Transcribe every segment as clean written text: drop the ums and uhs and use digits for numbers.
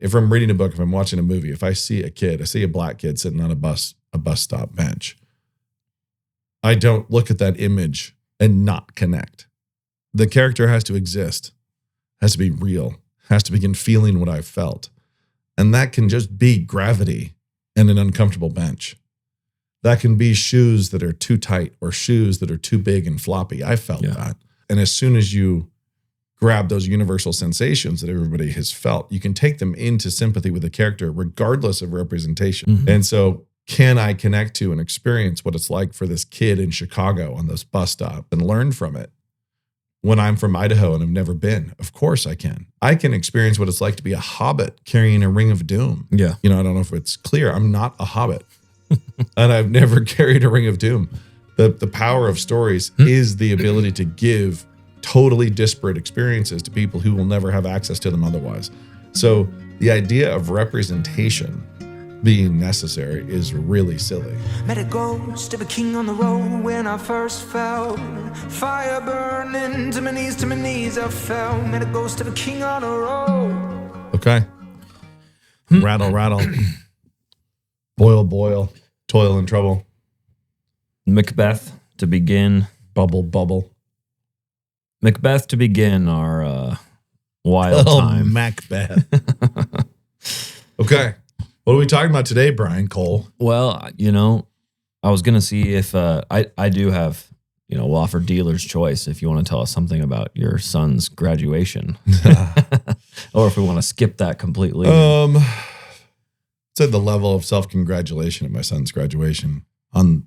if I'm reading a book, if I'm watching a movie, if I see a black kid sitting on a bus stop bench, I don't look at that image and not connect. The character has to exist, has to be real, has to begin feeling what I've felt. And that can just be gravity and an uncomfortable bench. That can be shoes that are too tight or shoes that are too big and floppy. I felt that. And as soon as you grab those universal sensations that everybody has felt, you can take them into sympathy with the character regardless of representation. Mm-hmm. And so can I connect to and experience what it's like for this kid in Chicago on this bus stop and learn from it when I'm from Idaho and have never been? Of course I can. I can experience what it's like to be a hobbit carrying a ring of doom. Yeah. I don't know if it's clear. I'm not a hobbit and I've never carried a ring of doom. The power of stories is the ability to give totally disparate experiences to people who will never have access to them otherwise. So the idea of representation being necessary is really silly. Met a ghost of a king on the road when I first fell. Fire burning to my knees I fell. Met a ghost of a king on the road. Okay. Rattle, rattle. Boil, boil. Toil and trouble. Macbeth to begin. Bubble, bubble. Macbeth to begin our wild time. Macbeth. Okay. What are we talking about today, Brian Cole? Well, I was going to see if I do have, we'll offer dealer's choice if you want to tell us something about your son's graduation. Or if we want to skip that completely. Said the level of self-congratulation at my son's graduation on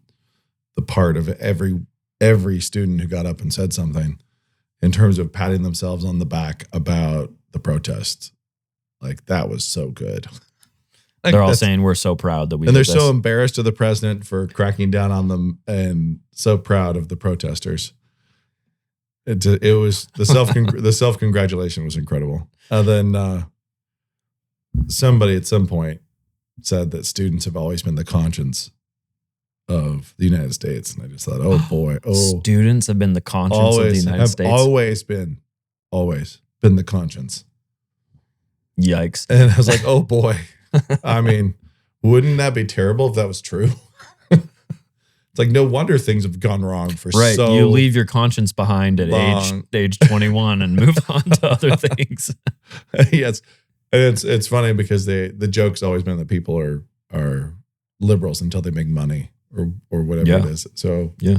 the part of every student who got up and said something in terms of patting themselves on the back about the protest. Like, that was so good. Like, they're all saying we're so proud that we and did they're this. So embarrassed of the president for cracking down on them and so proud of the protesters. It was the self-congratulation was incredible. And then somebody at some point said that students have always been the conscience of the United States. And I just thought, oh boy. Oh, students have been the conscience of the United States. Always been the conscience. Yikes. And I was like, oh boy. I mean, wouldn't that be terrible if that was true? It's like, no wonder things have gone wrong for right. So you leave your conscience behind at age 21 and move on to other things. Yes. And it's funny because the joke's always been that people are liberals until they make money or whatever it is. So yeah.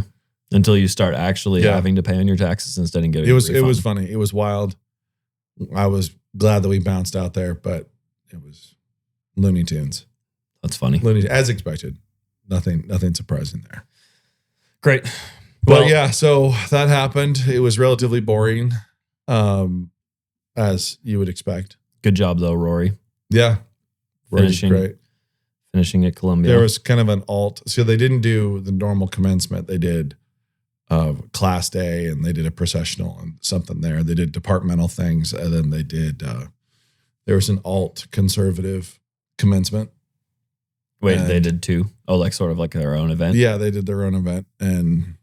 Until you start actually having to pay on your taxes instead of getting it was funny. It was wild. I was glad that we bounced out there, but it was Looney Tunes. That's funny. As expected. Nothing surprising there. Great. Well, yeah, so that happened. It was relatively boring, as you would expect. Good job, though, Rory. Yeah. Rory's great. Finishing at Columbia. There was kind of an alt. So they didn't do the normal commencement. They did class day, and they did a processional and something there. They did departmental things, and then they did, there was an alt conservative commencement. Wait, they did too? Oh, like sort of like their own event? Yeah, they did their own event. And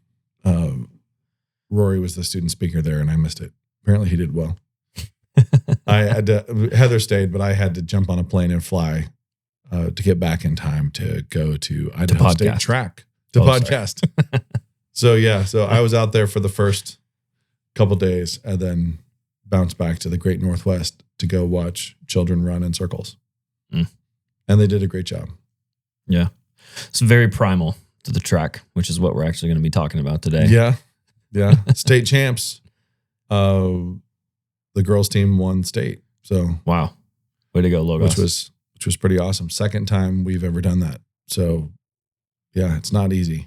Rory was the student speaker there, and I missed it. Apparently he did well. Heather stayed, but I had to jump on a plane and fly to get back in time to go to Idaho State Track to podcast. So I was out there for the first couple days and then bounced back to the Great Northwest to go watch children run in circles. And they did a great job. Yeah. It's very primal to the track, which is what we're actually going to be talking about today. Yeah. Yeah. State champs. The girls team won state. So wow. Way to go, Logos. Which was pretty awesome. Second time we've ever done that. So yeah, it's not easy.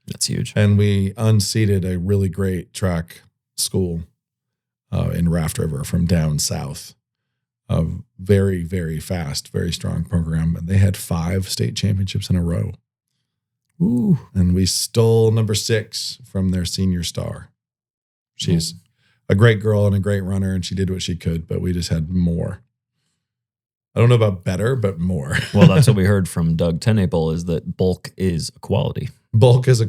That's huge. And we unseated a really great track school in Raft River from down south. A very, very fast, very strong program. And they had 5 state championships in a row. Ooh. And we stole number 6 from their senior star. She's a great girl and a great runner, and she did what she could, but we just had more. I don't know about better, but more. Well, that's what we heard from Doug Tenaple, is that bulk is equality. Bulk is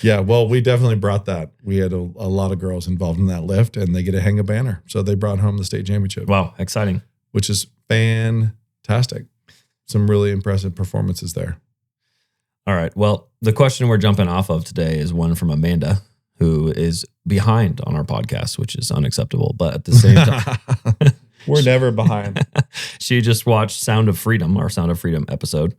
Yeah, well, we definitely brought that. We had a lot of girls involved in that lift, and they get to hang a banner. So they brought home the state championship. Wow, exciting. Which is fantastic. Some really impressive performances there. All right. Well, the question we're jumping off of today is one from Amanda, who is behind on our podcast, which is unacceptable. But at the same time, we're never behind. She just watched Sound of Freedom, our Sound of Freedom episode.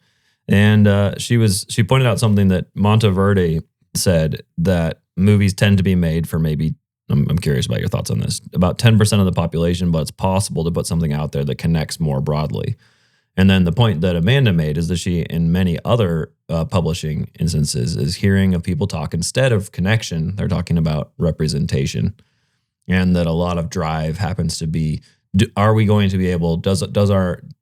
And she pointed out something that Monteverde said, that movies tend to be made for maybe, I'm curious about your thoughts on this, about 10% of the population, but it's possible to put something out there that connects more broadly. And then the point that Amanda made is that she, in many other publishing instances, is hearing of people talk, instead of connection, they're talking about representation. And that a lot of drive happens to be, are we going to be able,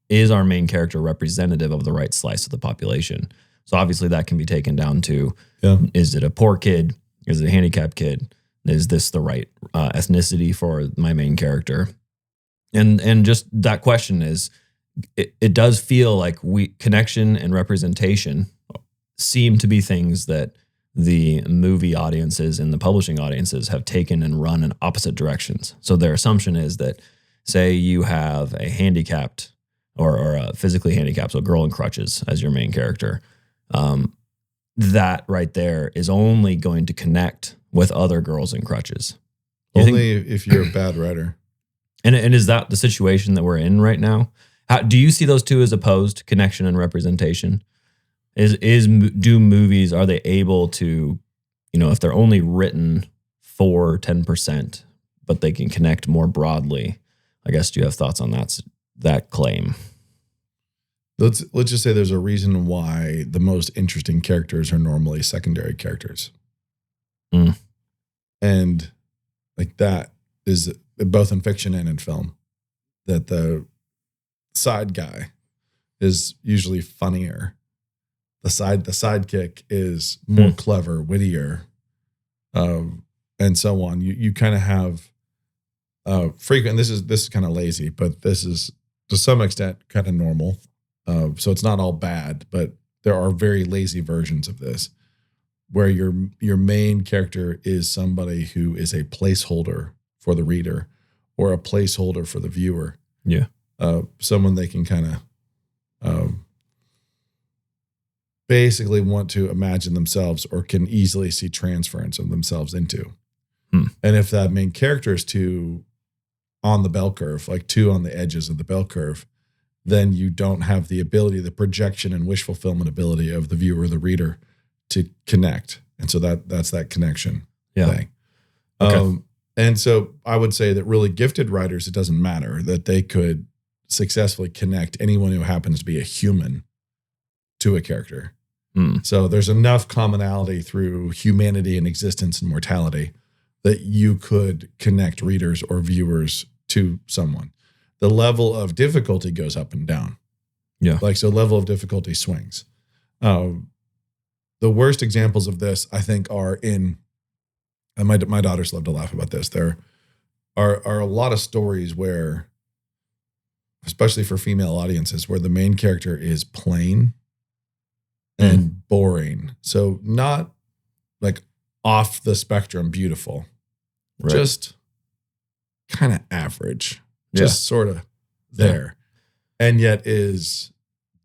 is our main character representative of the right slice of the population? So obviously that can be taken down to, is it a poor kid? Is it a handicapped kid? Is this the right ethnicity for my main character? And just that question is, it does feel like connection and representation seem to be things that the movie audiences and the publishing audiences have taken and run in opposite directions. So their assumption is that, say you have a handicapped or a physically handicapped, so a girl in crutches as your main character, that right there is only going to connect with other girls in crutches. Only if you're a bad writer. And is that the situation that we're in right now? Do you see those two as opposed, connection and representation? Do movies, are they able to, if they're only written for 10%, but they can connect more broadly? I guess, do you have thoughts on that claim? Let's just say there's a reason why the most interesting characters are normally secondary characters. And like that is both in fiction and in film, that the side guy is usually funnier. The sidekick is more clever, wittier, and so on. You kind of have frequent. This is kind of lazy, but this is to some extent kind of normal. So it's not all bad, but there are very lazy versions of this, where your main character is somebody who is a placeholder for the reader or a placeholder for the viewer. Yeah. Someone they can kind of basically want to imagine themselves or can easily see transference of themselves into. And if that main character is too on the bell curve, like too on the edges of the bell curve, then you don't have the ability, the projection and wish fulfillment ability of the viewer or the reader to connect. And so that's that connection thing. Okay. And so I would say that really gifted writers, it doesn't matter, that they could successfully connect anyone who happens to be a human to a character. So there's enough commonality through humanity and existence and mortality that you could connect readers or viewers to someone. The level of difficulty goes up and down. Yeah. So level of difficulty swings. The worst examples of this, I think, are in, and my daughters love to laugh about this. There are a lot of stories where, especially for female audiences, where the main character is plain and boring. So not like off the spectrum beautiful, just kind of average, just sort of there, and yet is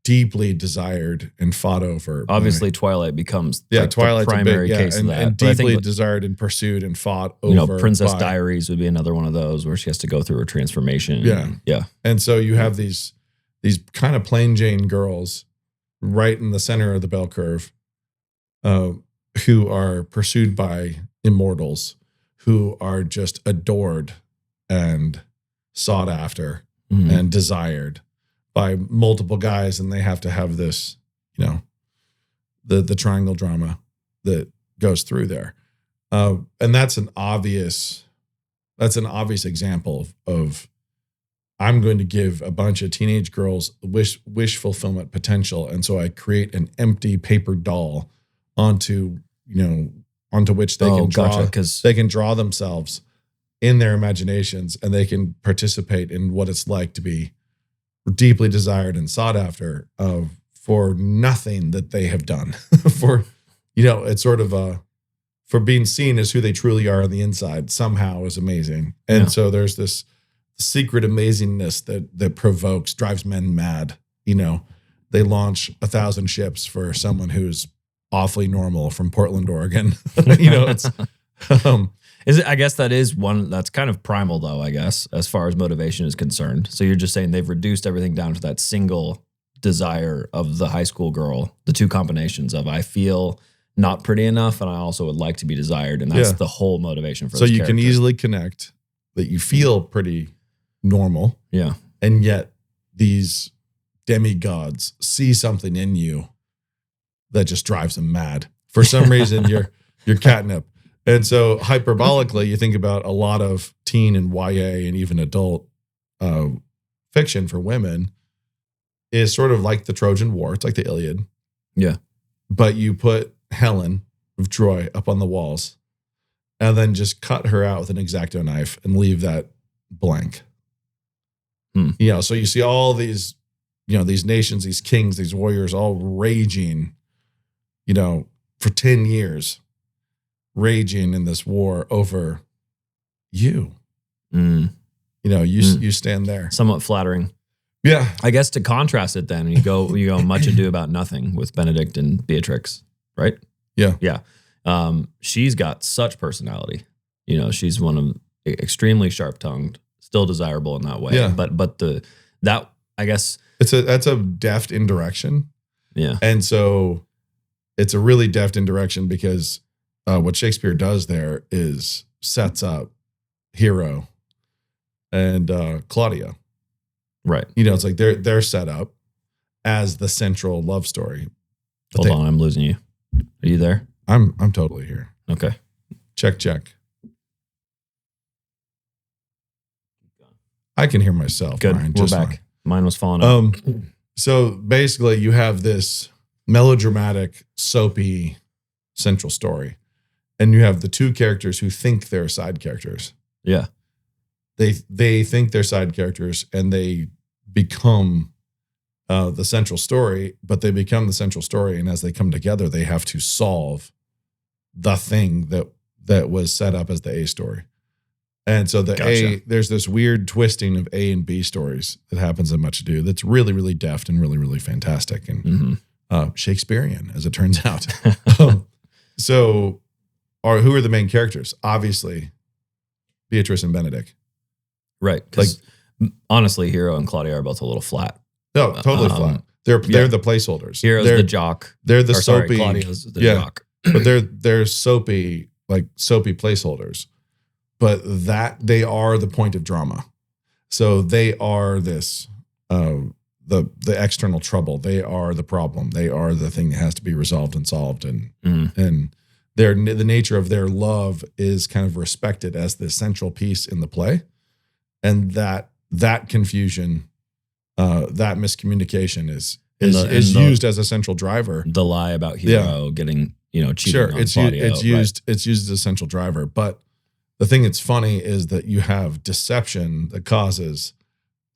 deeply desired and fought over. Obviously, Twilight becomes Twilight's the primary case of that. And deeply desired and pursued and fought over. Princess Diaries would be another one of those where she has to go through her transformation. Yeah. And so you have these kind of plain Jane girls right in the center of the bell curve, who are pursued by immortals, who are just adored and sought after and desired by multiple guys, and they have to have this, the triangle drama that goes through there, and that's an obvious example of I'm going to give a bunch of teenage girls wish fulfillment potential, and so I create an empty paper doll onto which they can draw, they can draw themselves in their imaginations, and they can participate in what it's like to be deeply desired and sought after for nothing that they have done. It's sort of for being seen as who they truly are on the inside somehow is amazing. And so there's this secret amazingness that drives men mad. You know, they launch 1,000 ships for someone who's awfully normal from Portland, Oregon. You know, it's I guess that is one that's kind of primal though, I guess, as far as motivation is concerned. So you're just saying they've reduced everything down to that single desire of the high school girl, the two combinations of I feel not pretty enough and I also would like to be desired. And that's the whole motivation for so this you character. can easily connect that you feel pretty normal. Yeah. And yet these demigods see something in you that just drives them mad. For some reason, you're catnip. And so hyperbolically, you think about a lot of teen and YA and even adult fiction for women is sort of like the Trojan War. It's like the Iliad. Yeah. But you put Helen of Troy up on the walls and then just cut her out with an X-Acto knife and leave that blank. You know, so you see all these, you know, these nations, these kings, these warriors all raging, you know, for 10 years, raging in this war over you. You know, you stand there. Somewhat flattering. Yeah. I guess to contrast it then, you go Much Ado About Nothing with Benedict and Beatrix, right? Yeah. Yeah. She's got such personality. You know, she's one of extremely sharp-tongued, still desirable in that way. Yeah. But that I guess that's a deft indirection. Yeah. And so it's a really deft indirection because what Shakespeare does there is sets up Hero and Claudia. Right. You know, it's like they're set up as the central love story. Hold on, I'm losing you. Are you there? I'm totally here. Okay. Check. I can hear myself. Good. Brian, We're just back. fine. Mine was falling out. So basically you have this melodramatic, soapy central story. And you have the two characters who think they're side characters. Yeah. They think they're side characters and they become the central story, but they become the central story. And as they come together, they have to solve the thing that was set up as the A story. And so there's this weird twisting of A and B stories that happens in Much Ado that's really, really deft and really, really fantastic and Shakespearean, as it turns out. So who are the main characters? Obviously, Beatrice and Benedick. Right. Because honestly, Hero and Claudia are both a little flat. No, totally flat. They're the placeholders. Hero's the jock. They're the soapy. Claudia's the jock. But they're soapy, like soapy placeholders. But that they are the point of drama. So they are this the external trouble. They are the problem. They are the thing that has to be resolved and solved. And the nature of their love is kind of respected as the central piece in the play. And that confusion, that miscommunication is used as a central driver. The lie about Hero getting, cheating on Claudia. It's used as a central driver. But the thing that's funny is that you have deception that causes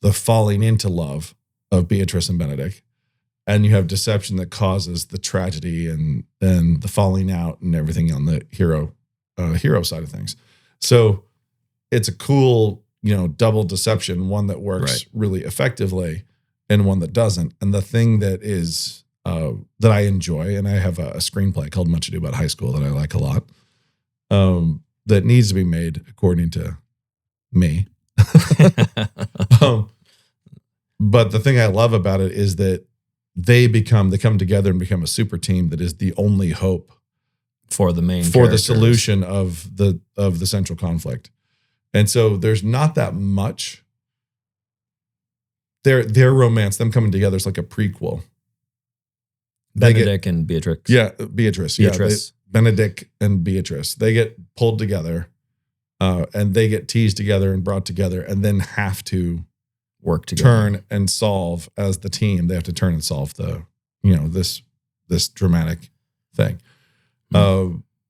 the falling into love of Beatrice and Benedick. And you have deception that causes the tragedy and the falling out and everything on the hero side of things. So it's a cool, double deception, one that works really effectively and one that doesn't. And the thing that is that I enjoy, and I have a screenplay called Much Ado About High School that I like a lot, that needs to be made according to me. But the thing I love about it is that they come together and become a super team that is the only hope for the main the solution of the central conflict. And so there's not that much. Their romance, them coming together, is like a prequel. Benedick and Beatrix. Yeah, Beatrice. Benedick and Beatrice. They get pulled together and they get teased together and brought together and then have to work together. Turn and solve as the team. They have to turn and solve this dramatic thing.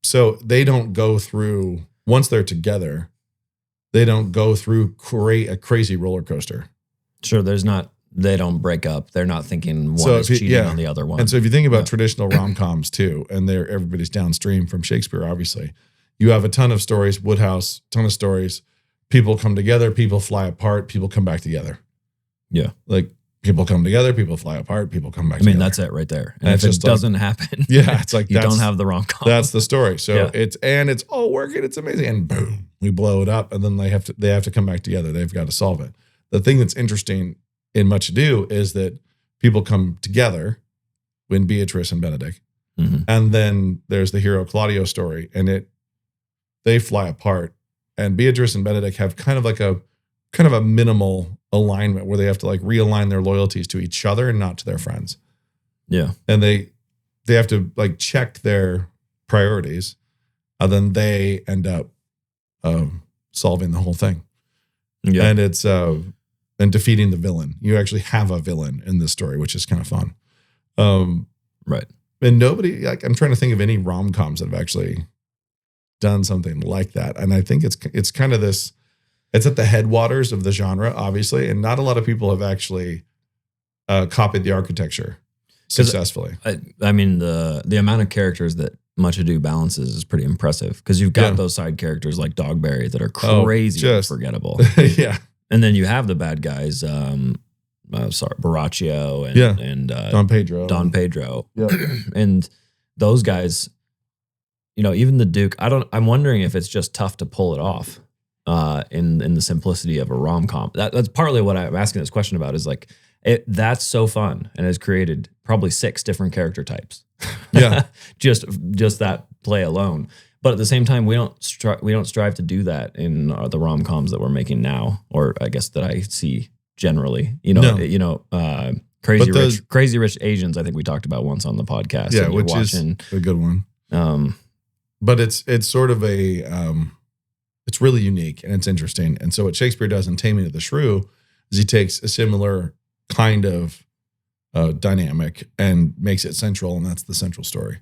So they don't go through, once they're together, they don't go through a crazy roller coaster. Sure, there's not they don't break up. They're not thinking one So is if you- cheating yeah. on the other one. And so if you think about traditional rom-coms too, and everybody's downstream from Shakespeare, obviously, you have a ton of stories, Woodhouse, ton of stories. People come together, people fly apart, people come back together. Yeah. Like people come together, people fly apart, people come back I mean, together. that's it right there. And And if it's it just like- doesn't happen, Yeah, it's like you don't have the rom-com. That's the story. So Yeah. it's all working, it's amazing, and boom, we blow it up, and then they have to come back together. They've got to solve it. The thing that's interesting in Much Ado is that people come together when Beatrice and Benedick, Mhm. and then there's the hero Claudio story, and they fly apart, and Beatrice and Benedick have kind of a minimal alignment where they have to like realign their loyalties to each other and not to their friends. Yeah. And they have to like check their priorities, and then they end up solving the whole thing. Yeah. And it's and defeating the villain. You actually have a villain in this story, which is kind of fun. Right. And nobody, like, I'm trying to think of any rom-coms that have actually done something like that. And I think it's kind of this, it's at the headwaters of the genre, obviously, and not a lot of people have actually copied the architecture successfully. I mean, the amount of characters that Much Ado balances is pretty impressive because you've got Yeah. those side characters like Dogberry that are Oh, crazy and just- forgettable. Yeah. And then you have the bad guys, Baraccio and, Yeah. and Don Pedro. Don Pedro. Yeah. And those guys, even the Duke, I'm wondering if it's just tough to pull it off in the simplicity of a rom-com. That's partly what I'm asking this question about is like, that's so fun and has created probably 6 different character types. Yeah. just that play alone. But at the same time, we don't strive to do that in the rom-coms that we're making now, or I guess that I see generally. Crazy Rich Asians. I think we talked about once on the podcast. Yeah, and you're which is a good one. But it's sort of it's really unique and it's interesting. And so what Shakespeare does in Taming of the Shrew is he takes a similar kind of dynamic and makes it central, and that's the central story.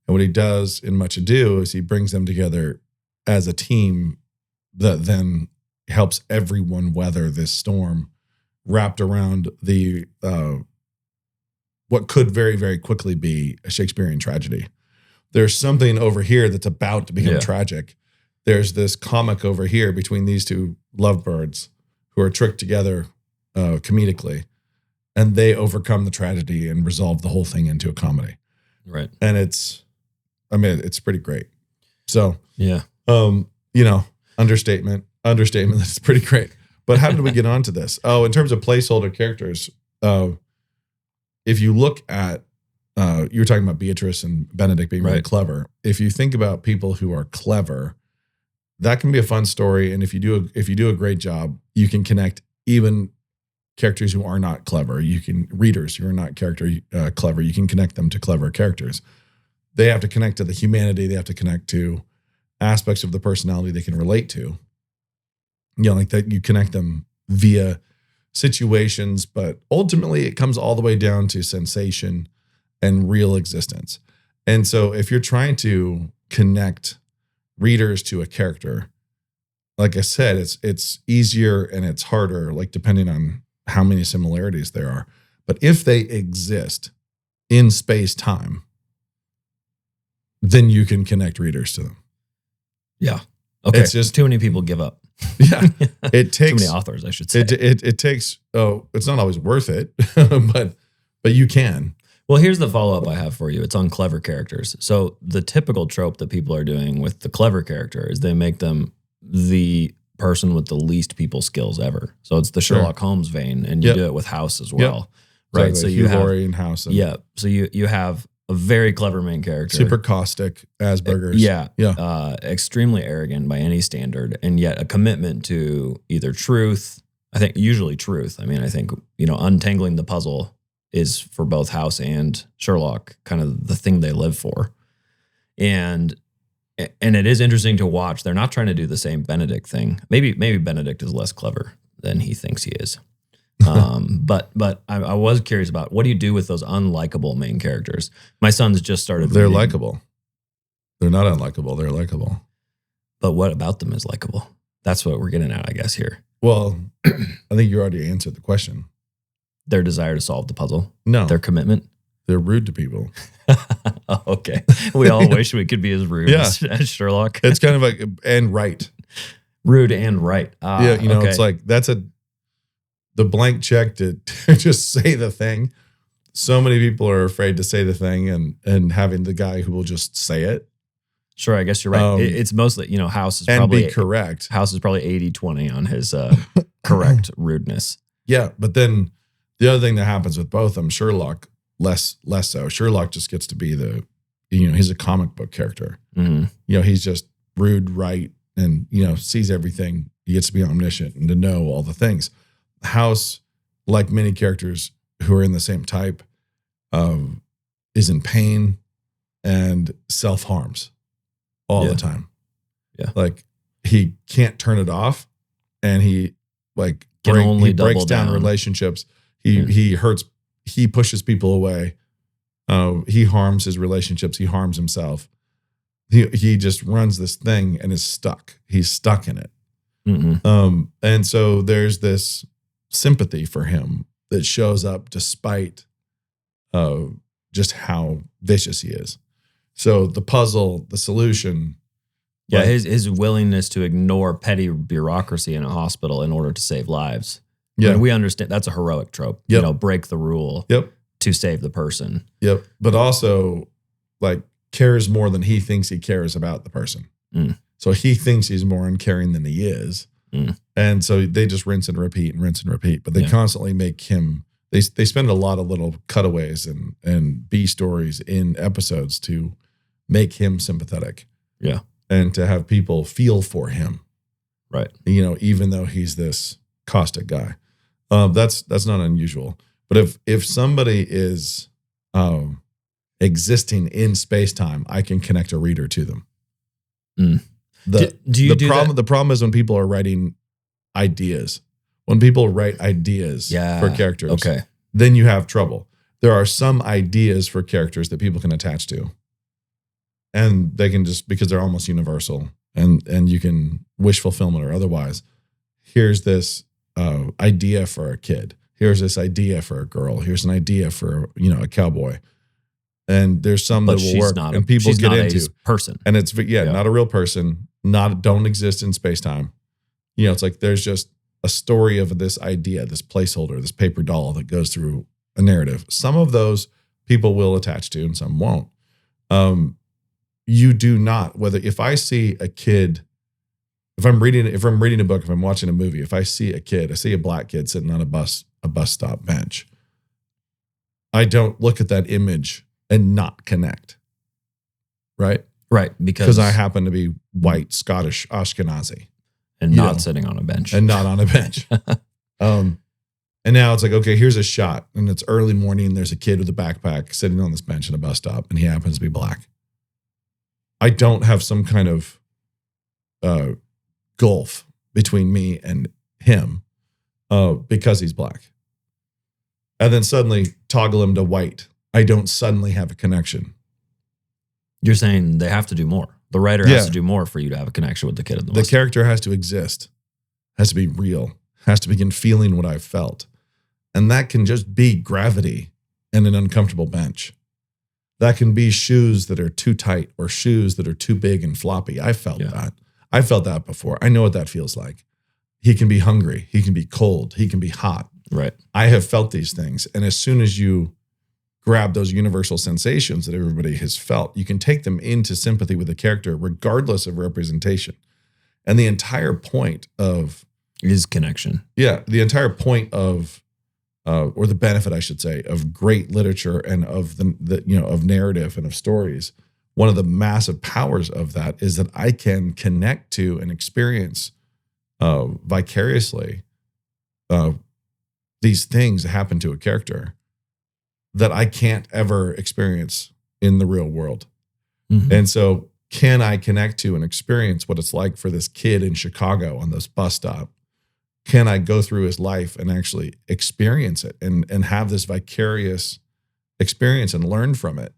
And what he does in Much Ado is he brings them together as a team that then helps everyone weather this storm wrapped around the what could very, very quickly be a Shakespearean tragedy. There's something over here that's about to become tragic. There's this comic over here between these two lovebirds who are tricked together comedically, and they overcome the tragedy and resolve the whole thing into a comedy. Right. And it's pretty great. So, Yeah. understatement, that's pretty great. But how did we get onto this? Oh, in terms of placeholder characters, if you look at, you were talking about Beatrice and Benedick being really clever. If you think about people who are clever, that can be a fun story. And if you do a great job, you can connect even characters who are not clever. Readers who are not clever, you can connect them to clever characters. They have to connect to the humanity. They have to connect to aspects of the personality they can relate to. Like that, you connect them via situations, but ultimately it comes all the way down to sensation and real existence. And so if you're trying to connect readers to a character, like I said, it's easier and it's harder, like depending on how many similarities there are. But if they exist in space-time, then you can connect readers to them. Yeah. Okay. It's just too many people give up. Yeah. It takes too many authors, I should say. It takes, it's not always worth it, but you can. Well, here's the follow-up I have for you. It's on clever characters. So the typical trope that people are doing with the clever character is they make them the person with the least people skills ever. So it's the Sherlock Holmes vein, and you do it with House as well. Right. Exactly. So you have Laurie and House. So you have a very clever main character. Super caustic, Asperger's. Extremely arrogant by any standard, and yet a commitment to either truth. I think usually truth. I mean, I think, untangling the puzzle is for both House and Sherlock kind of the thing they live for. And it is interesting to watch. They're not trying to do the same Benedict thing. Maybe Benedict is less clever than he thinks he is. But I was curious about, what do you do with those unlikable main characters? My son's just started. They're reading, likable. They're not unlikable. They're likable. But what about them is likable? That's what we're getting at, I guess, here. Well, I think you already answered the question. Their desire to solve the puzzle. No. Their commitment. They're rude to people. Oh, okay. We all wish we could be as rude as Sherlock. It's kind of like, and right. Rude and right. Yeah, you know, okay. it's like, that's the blank check to just say the thing. So many people are afraid to say the thing and having the guy who will just say it. Sure, I guess you're right. It's mostly, you know, House is and probably be correct. House is probably 80-20 on his correct rudeness. Yeah, but then the other thing that happens with both of them, Sherlock, less so. Sherlock just gets to be he's a comic book character. Mm-hmm. You know, he's just rude, right, and, you know, sees everything. He gets to be omniscient and to know all the things. House, like many characters who are in the same type, is in pain and self-harms all the time. Yeah. Like, he can't turn it off, and he like Can he breaks down relationships. He hurts, he pushes people away. He harms his relationships. He harms himself. He just runs this thing and is stuck. He's stuck in it. Mm-hmm. And so there's this sympathy for him that shows up despite just how vicious he is. So the puzzle, the solution. Yeah, his willingness to ignore petty bureaucracy in a hospital in order to save lives. Yeah. And we understand that's a heroic trope. Yep. You know, break the rule to save the person. Yep. But also, like, cares more than he thinks he cares about the person. Mm. So he thinks he's more uncaring than he is. Mm. And so they just rinse and repeat. But they constantly make him, they spend a lot of little cutaways and B stories in episodes to make him sympathetic. Yeah. And to have people feel for him. Right. You know, even though he's this caustic guy. That's not unusual. But if somebody is existing in space-time, I can connect a reader to them. Mm. The problem is when people are writing ideas. When people write ideas for characters, then you have trouble. There are some ideas for characters that people can attach to. And they can just, because they're almost universal, and you can wish fulfillment or otherwise. Here's this idea for a kid. Here's this idea for a girl. Here's an idea for, you know, a cowboy. And there's some that will work, and people get into a person. And it's not a real person. Don't exist in space time. You know, it's like there's just a story of this idea, this placeholder, this paper doll that goes through a narrative. Some of those people will attach to, and some won't. You do not. If I see a kid, if I'm reading a book, if I'm watching a movie, if I see a black kid sitting on a bus stop bench, I don't look at that image and not connect. Right? Right. Because I happen to be white, Scottish, Ashkenazi. And not sitting on a bench. And not on a bench. And now it's like, okay, here's a shot. And it's early morning. There's a kid with a backpack sitting on this bench in a bus stop, and he happens to be black. I don't have some kind of gulf between me and him because he's black. And then suddenly toggle him to white. I don't suddenly have a connection. You're saying they have to do more. The writer has to do more for you to have a connection with the kid in the The character has to exist, has to be real, has to begin feeling what I've felt. And that can just be gravity and an uncomfortable bench. That can be shoes that are too tight or shoes that are too big and floppy. I felt that. I felt that before. I know what that feels like. He can be hungry. He can be cold. He can be hot. Right. I have felt these things. And as soon as you grab those universal sensations that everybody has felt, you can take them into sympathy with the character regardless of representation. And the entire point of is connection. Yeah. The entire point of or the benefit, I should say, of great literature and of the of narrative and of stories, one of the massive powers of that is that I can connect to and experience vicariously these things that happen to a character that I can't ever experience in the real world. Mm-hmm. And so can I connect to and experience what it's like for this kid in Chicago on this bus stop? Can I go through his life and actually experience it and have this vicarious experience and learn from it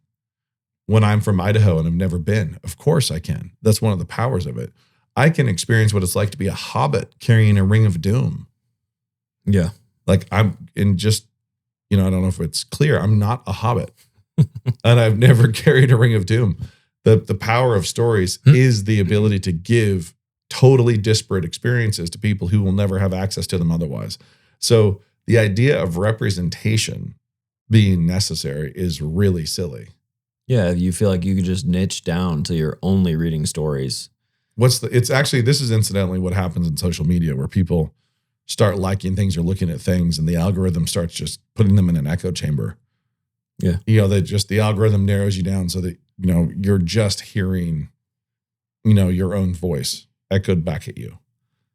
when I'm from Idaho and have never been? Of course I can. That's one of the powers of it. I can experience what it's like to be a hobbit carrying a ring of doom. Yeah. Like I'm in just I don't know if it's clear. I'm not a hobbit, and I've never carried a Ring of Doom. The power of stories is the ability to give totally disparate experiences to people who will never have access to them otherwise. So the idea of representation being necessary is really silly. Yeah, you feel like you could just niche down to you're only reading stories. It's actually, this is incidentally what happens in social media, where people start liking things or looking at things, and the algorithm starts just putting them in an echo chamber. Yeah. The algorithm narrows you down so that, you're just hearing, your own voice echoed back at you.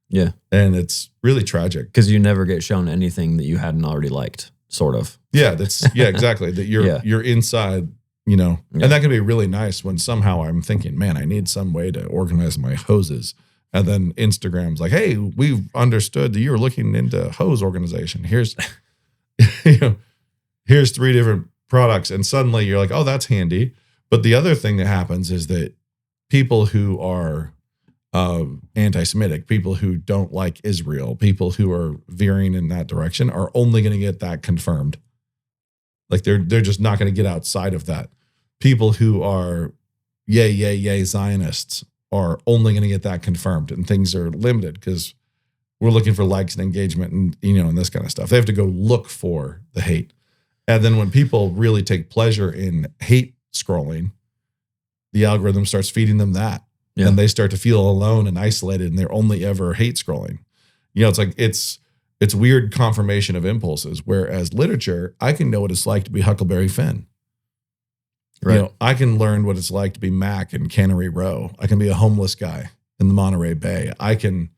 Yeah. And it's really tragic. Because you never get shown anything that you hadn't already liked, sort of. Yeah, exactly. That you're inside, and that can be really nice when somehow I'm thinking, man, I need some way to organize my hoses. And then Instagram's like, hey, we've understood that you're looking into hose organization. Here's 3 different products. And suddenly you're like, oh, that's handy. But the other thing that happens is that people who are anti-Semitic, people who don't like Israel, people who are veering in that direction are only going to get that confirmed. Like they're just not going to get outside of that. People who are yay Zionists are only going to get that confirmed, and things are limited because we're looking for likes and engagement and, and this kind of stuff. They have to go look for the hate. And then when people really take pleasure in hate scrolling, the algorithm starts feeding them that. Yeah. And they start to feel alone and isolated, and they're only ever hate scrolling. It's like, it's weird confirmation of impulses. Whereas literature, I can know what it's like to be Huckleberry Finn. Right. I can learn what it's like to be Mac in Cannery Row. I can be a homeless guy in the Monterey Bay. I can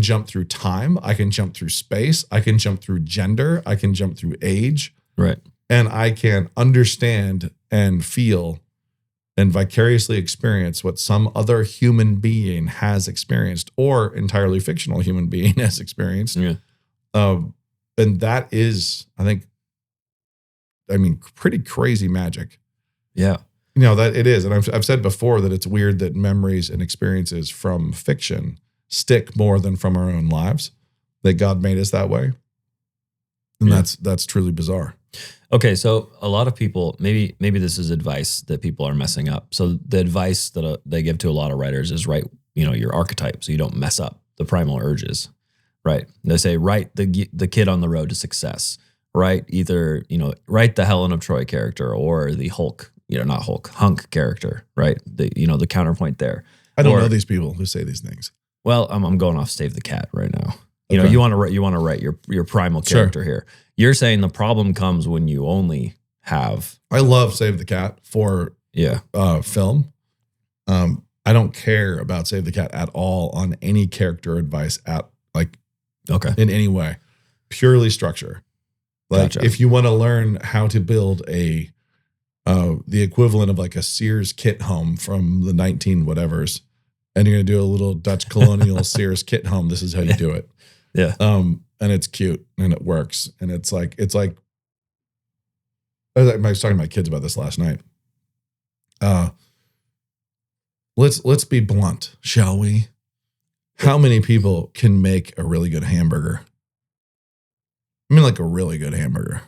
jump through time. I can jump through space. I can jump through gender. I can jump through age. Right. And I can understand and feel and vicariously experience what some other human being has experienced, or entirely fictional human being has experienced. Yeah. And that is, pretty crazy magic. Yeah. That it is. And I've said before that it's weird that memories and experiences from fiction stick more than from our own lives, that God made us that way. And that's truly bizarre. Okay, so a lot of people, maybe this is advice that people are messing up. So the advice that they give to a lot of writers is write, your archetype, so you don't mess up the primal urges, right? They say write the kid on the road to success, right? Either write the Helen of Troy character or the Hulk, not Hulk, Hunk character, right? The counterpoint there. I don't know these people who say these things. Well, I'm going off Save the Cat right now. Okay. You want to write your primal character here. You're saying the problem comes when you only have. I love Save the Cat for film. I don't care about Save the Cat at all on any character advice in any way. Purely structure. Like Gotcha. If you want to learn how to build the equivalent of like a Sears kit home from the 19 whatevers, and you're going to do a little Dutch colonial Sears kit home, this is how you do it. Yeah. And it's cute and it works. And it's like, I was talking to my kids about this last night. Let's be blunt, shall we? How many people can make a really good hamburger? Like a really good hamburger.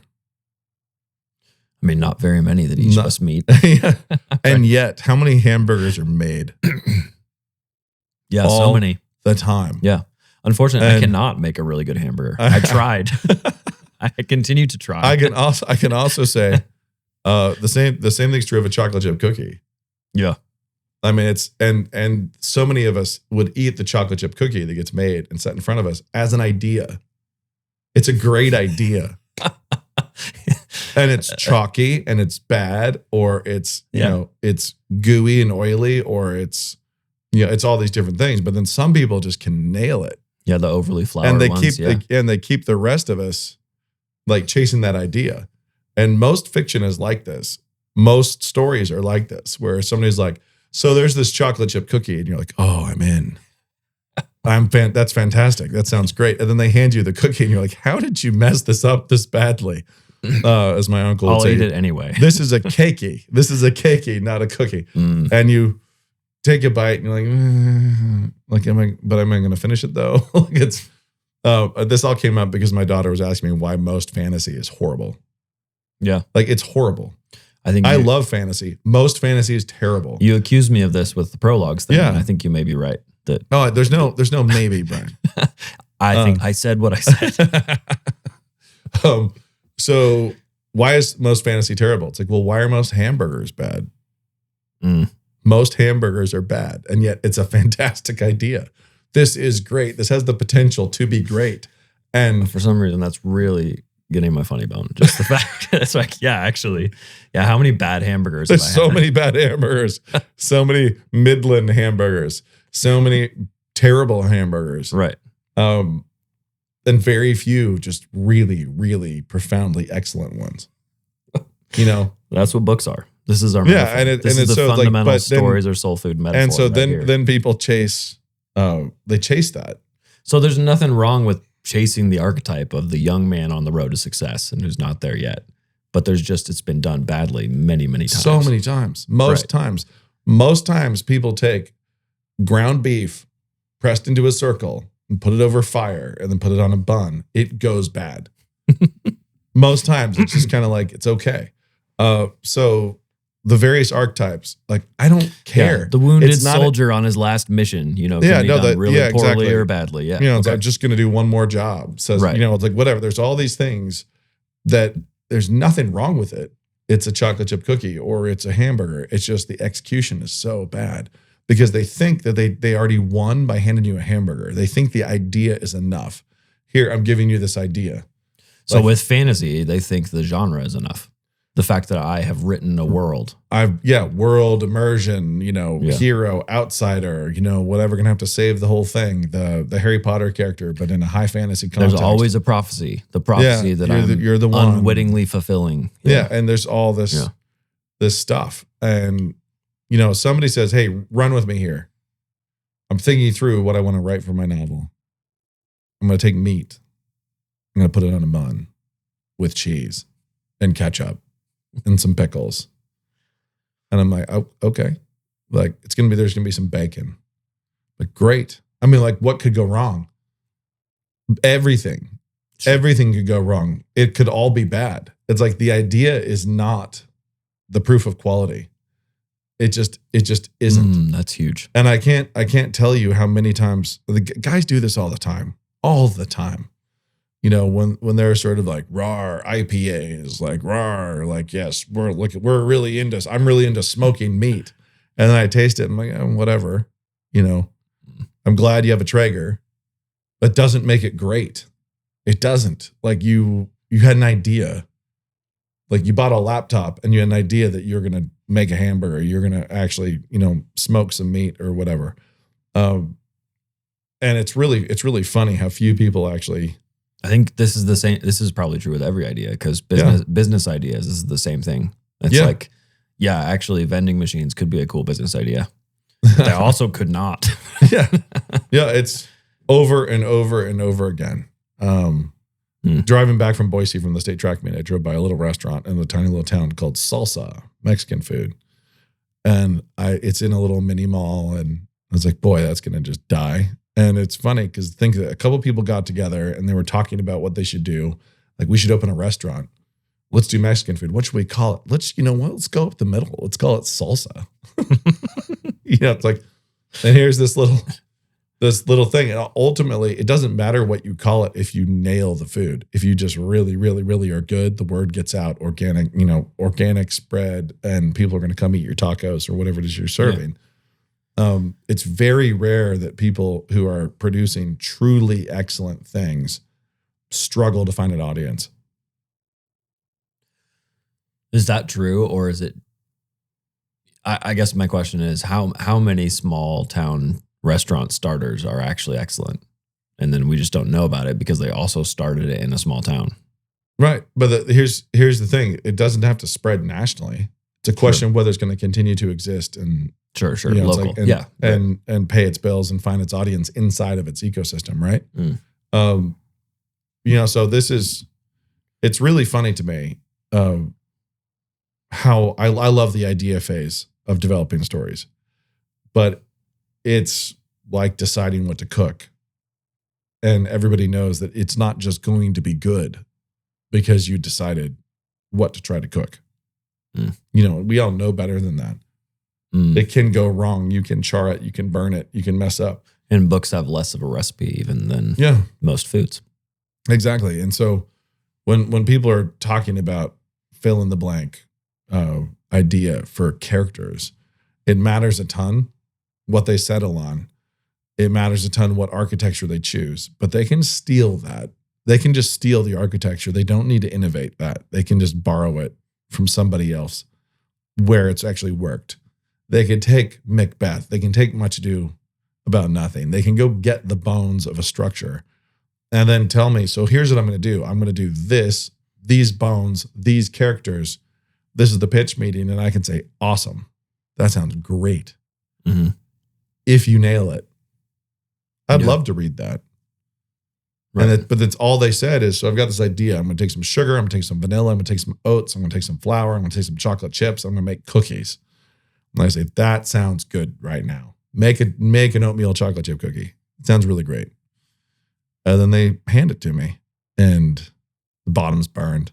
Not very many that each of us meet. Yeah. And yet, how many hamburgers are made? Yeah, so many. The time. Yeah. Unfortunately, I cannot make a really good hamburger. I tried. I continue to try. I can also say the same thing's true of a chocolate chip cookie. Yeah. It's and so many of us would eat the chocolate chip cookie that gets made and set in front of us as an idea. It's a great idea. And it's chalky and it's bad, or it's it's gooey and oily, or it's it's all these different things. But then some people just can nail it. Yeah, the overly floured and they ones. They keep the rest of us like chasing that idea. And most fiction is like this. Most stories are like this, where somebody's like, so there's this chocolate chip cookie, and you're like, oh, I'm in. That's fantastic. That sounds great. And then they hand you the cookie, and you're like, how did you mess this up this badly? As my uncle would say, I'll eat it anyway. This is a cakey. This is a cakey, not a cookie. Mm. And you take a bite, and you're like, am I going to finish it though? This all came up because my daughter was asking me why most fantasy is horrible. Yeah. Like it's horrible. I think I love fantasy. Most fantasy is terrible. You accused me of this with the prologues thing. Yeah. And I think you may be right. That Oh, there's no maybe, Brian. I think I said what I said. So why is most fantasy terrible? It's like, well, why are most hamburgers bad? Most hamburgers are bad, and yet it's a fantastic idea. This is great. This has the potential to be great. And For some reason, that's really getting my funny bone. Just the fact it's like, yeah, actually, yeah. How many bad hamburgers? there's have I so had? many bad hamburgers, so many Midland hamburgers, so many terrible hamburgers. Right. And very few just really, really profoundly excellent ones. You know? That's what books are. This is our Yeah, metaphor. and it- this and is it's the so, like, fundamental but then- stories or soul food metaphor. And so right here. then people chase that. So there's nothing wrong with chasing the archetype of the young man on the road to success and who's not there yet. But there's just, it's been done badly many, many times. So many times. Most times people take ground beef pressed into a circle and put it over fire and then put it on a bun. It goes bad. Most times it's just kind of like, it's okay. So the various archetypes, like, I don't care. Yeah, the wounded It's not soldier on his last mission, you know, Yeah, can be no, done that- really yeah, poorly exactly. or badly. Yeah. You know, it's Okay. like, just going to do one more job. Says, Right. you know, it's like, whatever. There's all these things that there's nothing wrong with it. It's a chocolate chip cookie or it's a hamburger. It's just the execution is so bad because they think that they already won by handing you a hamburger. They think the idea is enough. Here, I'm giving you this idea. So Like- with fantasy, they think the genre is enough. The fact that I have written a world. World immersion, you know, Yeah. hero, outsider, you know, whatever, gonna have to save the whole thing. The Harry Potter character, but in a high fantasy context. There's always a prophecy. The prophecy Yeah, that you're the one. unwittingly fulfilling. Yeah, and there's all this Yeah. this stuff. And you know, somebody says, "Hey, run with me here. I'm thinking through what I want to write for my novel. I'm going to take meat. I'm going to put it on a bun with cheese and ketchup and some pickles." And I'm like, "Oh, okay." Like there's going to be some bacon. Like great. I mean, like what could go wrong? Everything. Everything could go wrong. It could all be bad. It's like the idea is not the proof of quality. It just isn't. That's huge. And I can't tell you how many times the guys do this all the time. You know, when they're sort of like rawr IPAs, like rawr, like yes, I'm really into smoking meat. And then I taste it and I'm like, oh, whatever. You know, I'm glad you have a Traeger. That doesn't make it great. It doesn't. Like you had an idea. Like you bought a laptop and you had an idea that you're going to make a hamburger. You're going to actually, you know, smoke some meat or whatever. And it's really funny how few people actually. I think this is the same. This is probably true with every idea because business ideas is the same thing. It's like, yeah, actually vending machines could be a cool business idea. But they also could not. Yeah. It's over and over and over again. Driving back from Boise from the state track meet, I drove by a little restaurant in a tiny little town called Salsa, Mexican food. And it's in a little mini mall. And I was like, boy, that's going to just die. And it's funny because think that a couple of people got together and they were talking about what they should do. Like we should open a restaurant. Let's do Mexican food. What should we call it? Let's go up the middle. Let's call it salsa. You know, it's like, and here's this little thing. And ultimately, it doesn't matter what you call it if you nail the food. If you just really, really, really are good, the word gets out, organic spread, and people are going to come eat your tacos or whatever it is you're serving. It's very rare that people who are producing truly excellent things struggle to find an audience. Is that true, or is it? I guess my question is how many small town restaurant starters are actually excellent, and then we just don't know about it because they also started it in a small town. Right, but here's the thing: it doesn't have to spread nationally. It's a question of whether it's going to continue to exist and sure, you know, local, it's like, and pay its bills and find its audience inside of its ecosystem, right? You know, so it's really funny to me how I love the idea phase of developing stories, but it's like deciding what to cook. and everybody knows that it's not just going to be good because you decided what to try to cook. You know, we all know better than that. It can go wrong. You can char it. You can burn it. You can mess up. And books have less of a recipe even than most foods. Exactly. And so when people are talking about fill in the blank idea for characters, it matters a ton what they settle on. It matters a ton what architecture they choose, but they can steal that. They can just steal the architecture. They don't need to innovate that. They can just borrow it from somebody else where it's actually worked. They can take Macbeth. They can take Much Ado About Nothing. They can go get the bones of a structure and then tell me, so here's what I'm going to do. I'm going to do this, these bones, these characters. This is the pitch meeting. And I can say, awesome. That sounds great. If you nail it. I'd love to read that. Right. But that's all they said is, so I've got this idea. I'm going to take some sugar. I'm going to take some vanilla. I'm going to take some oats. I'm going to take some flour. I'm going to take some chocolate chips. I'm going to make cookies. And I say, that sounds good right now. Make an oatmeal chocolate chip cookie. It sounds really great. And then they hand it to me and the bottom's burned.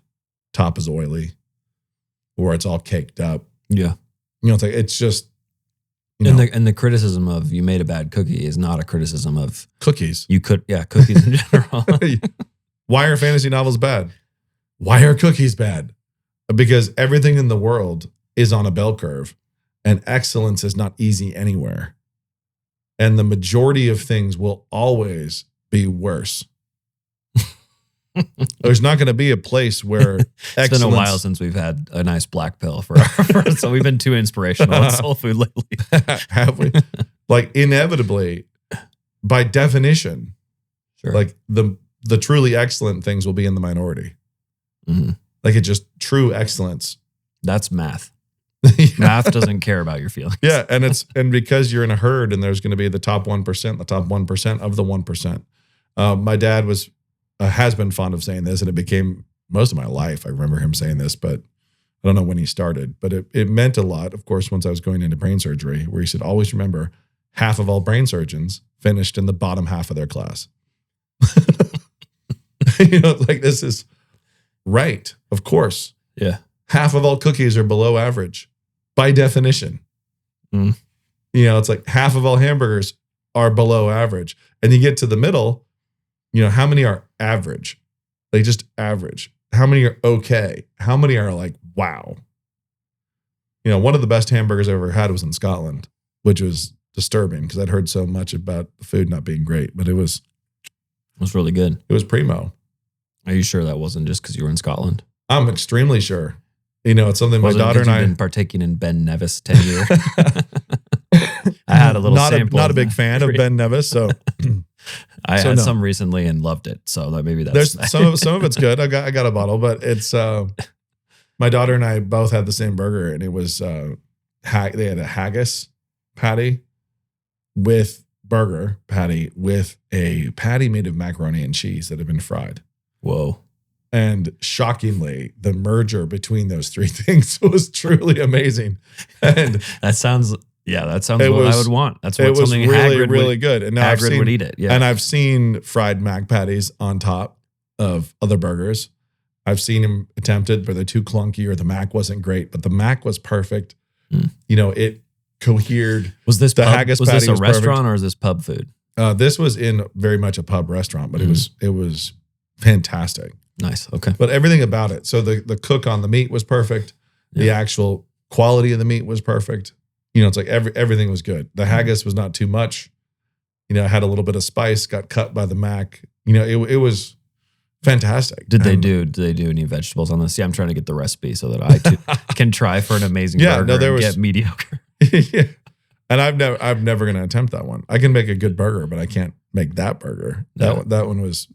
Top is oily or it's all caked up. Yeah. You know, it's just, and the criticism of you made a bad cookie is not a criticism of cookies. Cookies in general. Why are fantasy novels bad? Why are cookies bad? Because everything in the world is on a bell curve and excellence is not easy anywhere. And the majority of things will always be worse. There's not going to be a place where it's been a while since we've had a nice black pill for so we've been too inspirational in soul food lately. Have we? Like inevitably, by definition, like the truly excellent things will be in the minority. Like it just true excellence. That's math. Math doesn't care about your feelings. Yeah, and because you're in a herd and there's going to be the top 1%, the top 1% of the 1%. My dad has been fond of saying this, and it became most of my life. I remember him saying this, but I don't know when he started. But it meant a lot, of course, once I was going into brain surgery, where he said, always remember, half of all brain surgeons finished in the bottom half of their class. You know, like this is right, of course. Yeah. Half of all cookies are below average by definition. You know, it's like half of all hamburgers are below average. And you get to the middle, you know, how many are average? Like just average. How many are okay? How many are like, wow? You know, one of the best hamburgers I ever had was in Scotland, which was disturbing because I'd heard so much about the food not being great, but it was really good. It was primo. Are you sure that wasn't just because you were in Scotland? I'm extremely sure. You know, it's something my daughter and I been partaking in Ben Nevis tenure. I had a little sample. Not a big fan of Ben Nevis, so I had some recently and loved it. So that maybe that's there's some of it's good. I got a bottle, but it's my daughter and I both had the same burger, and it was they had a haggis patty with burger patty with a patty made of macaroni and cheese that had been fried. Whoa. And shockingly, the merger between those three things was truly amazing. And that sounds what I would want. That's what it was something really, Hagrid really would, good. And now Hagrid would eat it. Yeah. And I've seen fried mac patties on top of other burgers. I've seen them attempted, but they're too clunky or the mac wasn't great, but the mac was perfect. You know, it cohered. Was this the pub, haggis was patty this a was restaurant perfect. or is this pub food? This was in very much a pub restaurant, but it was fantastic. Nice. Okay. But everything about it. So the cook on the meat was perfect. Yeah. The actual quality of the meat was perfect. You know, it's like everything was good. The haggis was not too much. You know, it had a little bit of spice, got cut by the mac. You know, it was fantastic. Did they do any vegetables on this? Yeah, I'm trying to get the recipe so that I too can try for an amazing burger and get mediocre. Yeah. And I'm never going to attempt that one. I can make a good burger, but I can't make that burger. That one was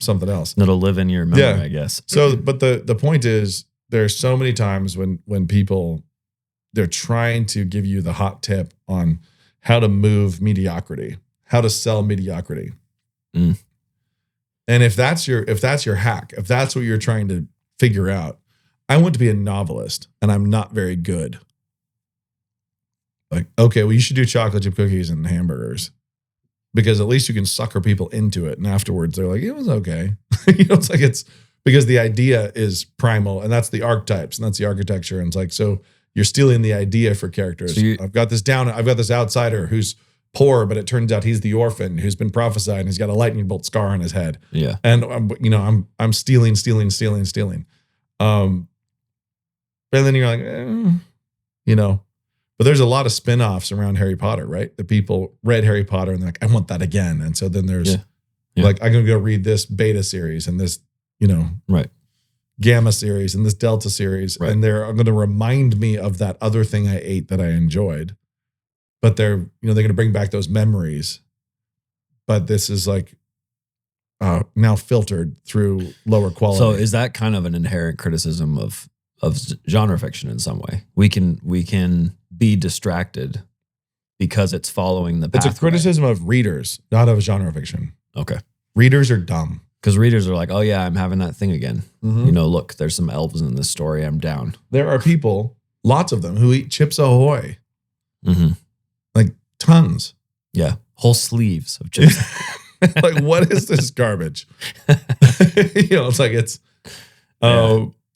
something else. It'll live in your memory, I guess. So, but the point is, there's so many times when people, they're trying to give you the hot tip on how to move mediocrity, how to sell mediocrity. And if that's your hack, if that's what you're trying to figure out, I want to be a novelist and I'm not very good. Like, okay, well, you should do chocolate chip cookies and hamburgers. because at least you can sucker people into it. And afterwards they're like, it was okay. It's because the idea is primal, and that's the archetypes, and that's the architecture. And it's like, so you're stealing the idea for characters. So I've got this outsider who's poor, but it turns out he's the orphan who's been prophesied, and he's got a lightning bolt scar on his head. Yeah. And I'm stealing. And then you're like, but there's a lot of spin-offs around Harry Potter, right? The people read Harry Potter and they're like, I want that again. And so then there's like, I'm going to go read this beta series and this, right. gamma series and this delta series. Right. And they're going to remind me of that other thing I ate that I enjoyed. But they're going to bring back those memories. But this is like now filtered through lower quality. So is that kind of an inherent criticism of genre fiction in some way? We can be distracted because it's following the pathway. It's a criticism of readers, not of genre fiction. Okay. Readers are dumb. Because readers are like, oh yeah, I'm having that thing again. Mm-hmm. Look, there's some elves in this story. I'm down. There are people, lots of them, who eat Chips Ahoy. Mm-hmm. Like tons. Yeah. Whole sleeves of chips. Like, what is this garbage? It's like,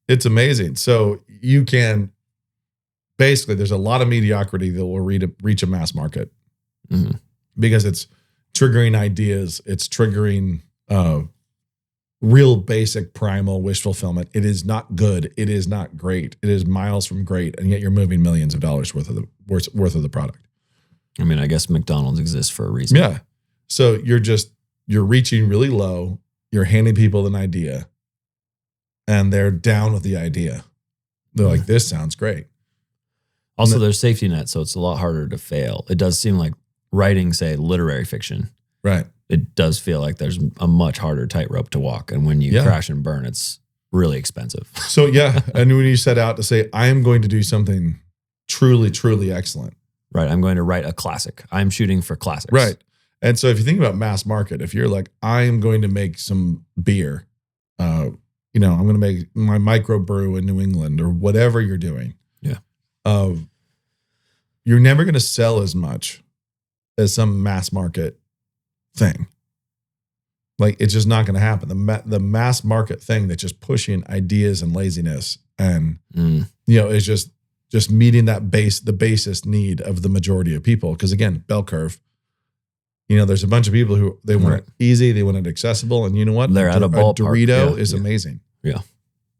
it's amazing. So you can, basically, there's a lot of mediocrity that will reach a mass market because it's triggering ideas. It's triggering real basic primal wish fulfillment. It is not good. It is not great. It is miles from great. And yet you're moving millions of dollars worth of the product. I mean, I guess McDonald's exists for a reason. Yeah. So you're reaching really low. You're handing people an idea and they're down with the idea. They're like, this sounds great. Also, there's safety nets, so it's a lot harder to fail. It does seem like writing, say, literary fiction. Right. It does feel like there's a much harder tightrope to walk. And when you crash and burn, it's really expensive. So, yeah. And when you set out to say, I am going to do something truly, truly excellent. Right. I'm going to write a classic. I'm shooting for classics. Right. And so if you think about mass market, if you're like, I am going to make some beer, I'm going to make my microbrew in New England or whatever you're doing. Yeah. You're never going to sell as much as some mass market thing. Like, it's just not going to happen. The mass market thing that's just pushing ideas and laziness and, is just meeting the basis need of the majority of people. Because again, bell curve, there's a bunch of people who they want it easy, they want it accessible. And you know what? They're at a ballpark. Dorito is amazing. Yeah.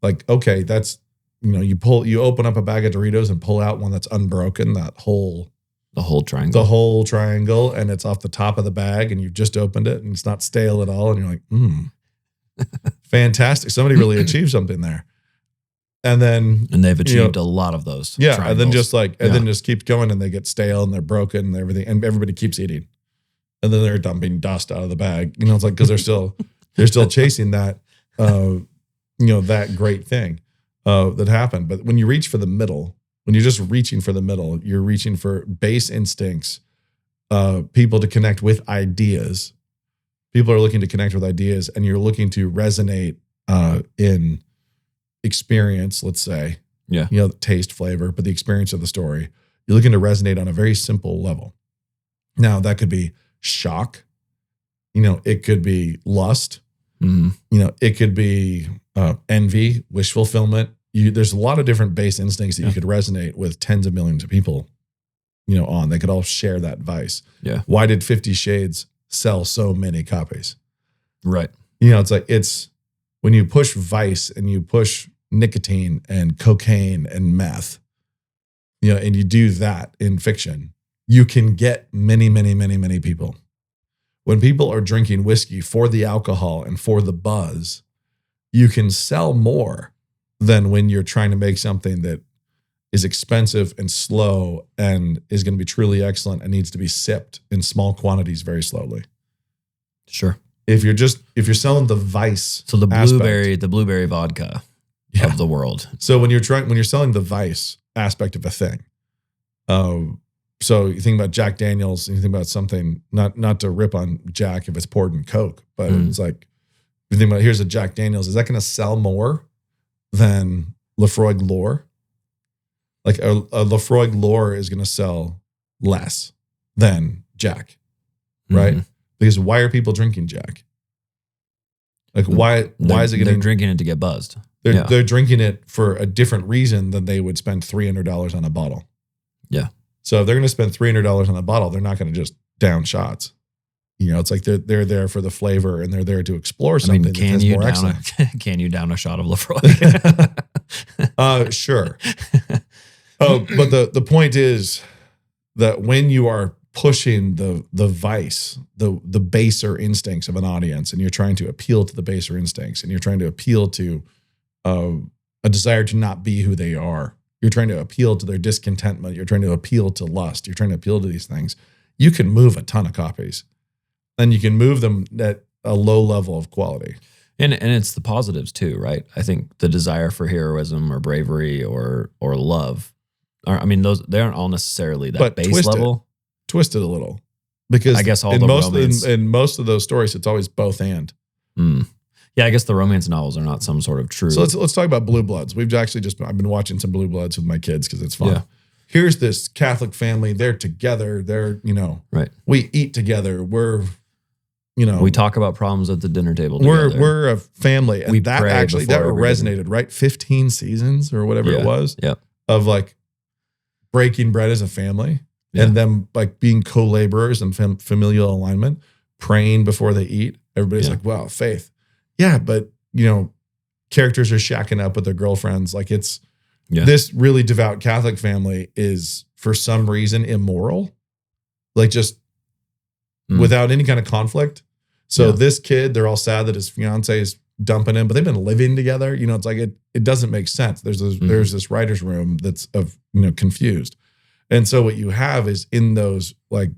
Like, okay, that's, you open up a bag of Doritos and pull out one that's unbroken, the whole triangle, and it's off the top of the bag and you've just opened it and it's not stale at all. And you're like, fantastic. Somebody really achieved something there. And they've achieved a lot of those. Yeah. triangles. And then just keeps going and they get stale and they're broken and everything. And everybody keeps eating. And then they're dumping dust out of the bag. It's like, because they're still chasing that, that great thing that happened. But when you reach for the middle, when you're just reaching for the middle, you're reaching for base instincts, people to connect with ideas. People are looking to connect with ideas, and you're looking to resonate in experience, let's say. Yeah. Taste, flavor, but the experience of the story. You're looking to resonate on a very simple level. Now, that could be shock. It could be lust. It could be envy, wish fulfillment. There's a lot of different base instincts that you could resonate with tens of millions of people, on. They could all share that vice. Yeah. Why did 50 Shades sell so many copies? Right. It's when you push vice and you push nicotine and cocaine and meth, and you do that in fiction, you can get many, many, many, many people. When people are drinking whiskey for the alcohol and for the buzz, you can sell more than when you're trying to make something that is expensive and slow and is going to be truly excellent and needs to be sipped in small quantities very slowly. Sure. If you're selling the vice, so the blueberry vodka of the world. So when you're selling the vice aspect of a thing, so you think about Jack Daniels, and you think about something, not to rip on Jack if it's poured in Coke, but it's like, you think about, here's a Jack Daniels, is that going to sell more than Lefroy Lore? Like a Lefroy Lore is going to sell less than Jack, right? Because why are people drinking Jack? Like why is it getting? They're drinking it to get buzzed. They're drinking it for a different reason than they would spend $300 on a bottle. Yeah. So if they're going to spend $300 on a bottle, they're not going to just down shots. You know, it's like they're there for the flavor and they're there to explore something that has more excellence. Can you down a shot of Lefroy? Sure. But the point is that when you are pushing the vice, the baser instincts of an audience, and you're trying to appeal to the baser instincts, and you're trying to appeal to a desire to not be who they are, you're trying to appeal to their discontentment, you're trying to appeal to lust, you're trying to appeal to these things, you can move a ton of copies. And you can move them at a low level of quality. And it's the positives too, right? I think the desire for heroism or bravery or love, they aren't all necessarily that base level. Twist it a little, because I guess in most of those stories, it's always both and. Yeah, I guess the romance novels are not some sort of true. So let's talk about Blue Bloods. I've been watching some Blue Bloods with my kids because it's fun. Yeah. Here's this Catholic family. They're together. They're right. We eat together. We talk about problems at the dinner table together. We're a family. And that resonated, dinner. right? 15 seasons or whatever it was. Yeah. Of like breaking bread as a family and them like being co-laborers and familial alignment, praying before they eat. Everybody's like, wow, faith. Yeah. But characters are shacking up with their girlfriends. Like this really devout Catholic family is for some reason immoral. Like just without any kind of conflict. So this kid, they're all sad that his fiance is dumping him, but they've been living together. It's like it doesn't make sense. There's this writer's room that's confused. And so what you have is in those like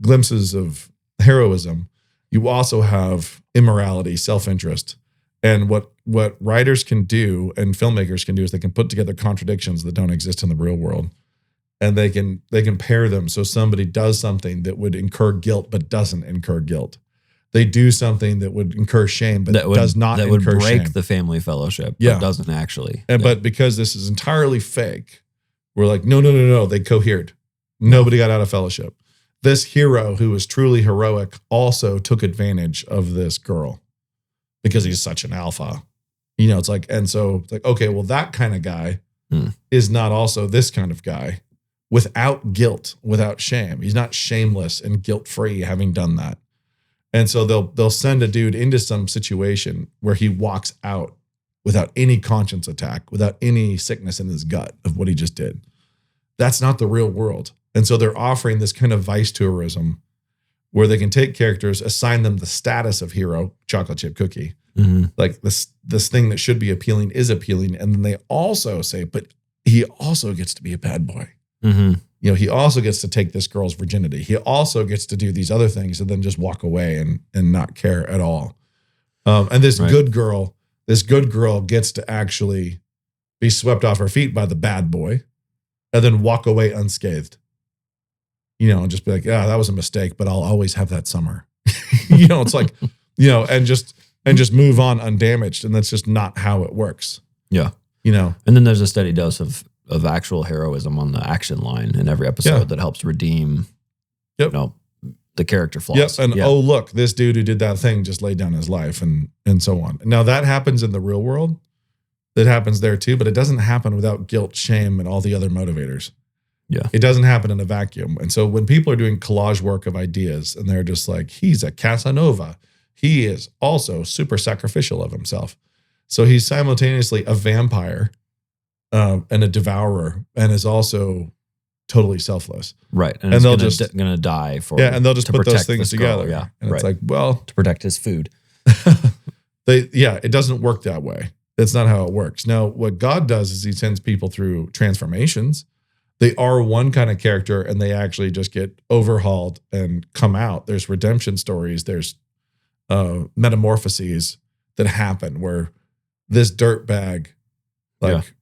glimpses of heroism, you also have immorality, self-interest. And what writers can do and filmmakers can do is they can put together contradictions that don't exist in the real world. And they can pair them so somebody does something that would incur guilt but doesn't incur guilt. They do something that would incur shame but does not incur shame. That would break the family fellowship but doesn't actually. But because this is entirely fake, we're like, no, they cohered. Nobody got out of fellowship. This hero who was truly heroic also took advantage of this girl because he's such an alpha. It's like, and so it's like, okay, well, that kind of guy is not also this kind of guy. Without guilt, without shame. He's not shameless and guilt-free having done that. And so they'll send a dude into some situation where he walks out without any conscience attack, without any sickness in his gut of what he just did. That's not the real world. And so they're offering this kind of vice tourism where they can take characters, assign them the status of hero, chocolate chip cookie. Like this thing that should be appealing is appealing. And then they also say, but he also gets to be a bad boy. He also gets to take this girl's virginity. He also gets to do these other things and then just walk away and not care at all. And this good girl gets to actually be swept off her feet by the bad boy and then walk away unscathed. And just be like, that was a mistake, but I'll always have that summer. It's like, and just move on undamaged. And that's just not how it works. Yeah. And then there's a steady dose of actual heroism on the action line in every episode that helps redeem, the character flaws. Yep. And oh, look, this dude who did that thing just laid down his life and so on. Now that happens in the real world. That happens there too, but it doesn't happen without guilt, shame, and all the other motivators. Yeah. It doesn't happen in a vacuum. And so when people are doing collage work of ideas and they're just like, he's a Casanova, he is also super sacrificial of himself. So he's simultaneously a vampire and a devourer, and is also totally selfless. Right. And they'll just going to die for and they'll just put those things together. Yeah. And it's like, well, to protect his food. It doesn't work that way. That's not how it works. Now, what God does is he sends people through transformations. They are one kind of character and they actually just get overhauled and come out. There's redemption stories. There's metamorphoses that happen where this dirtbag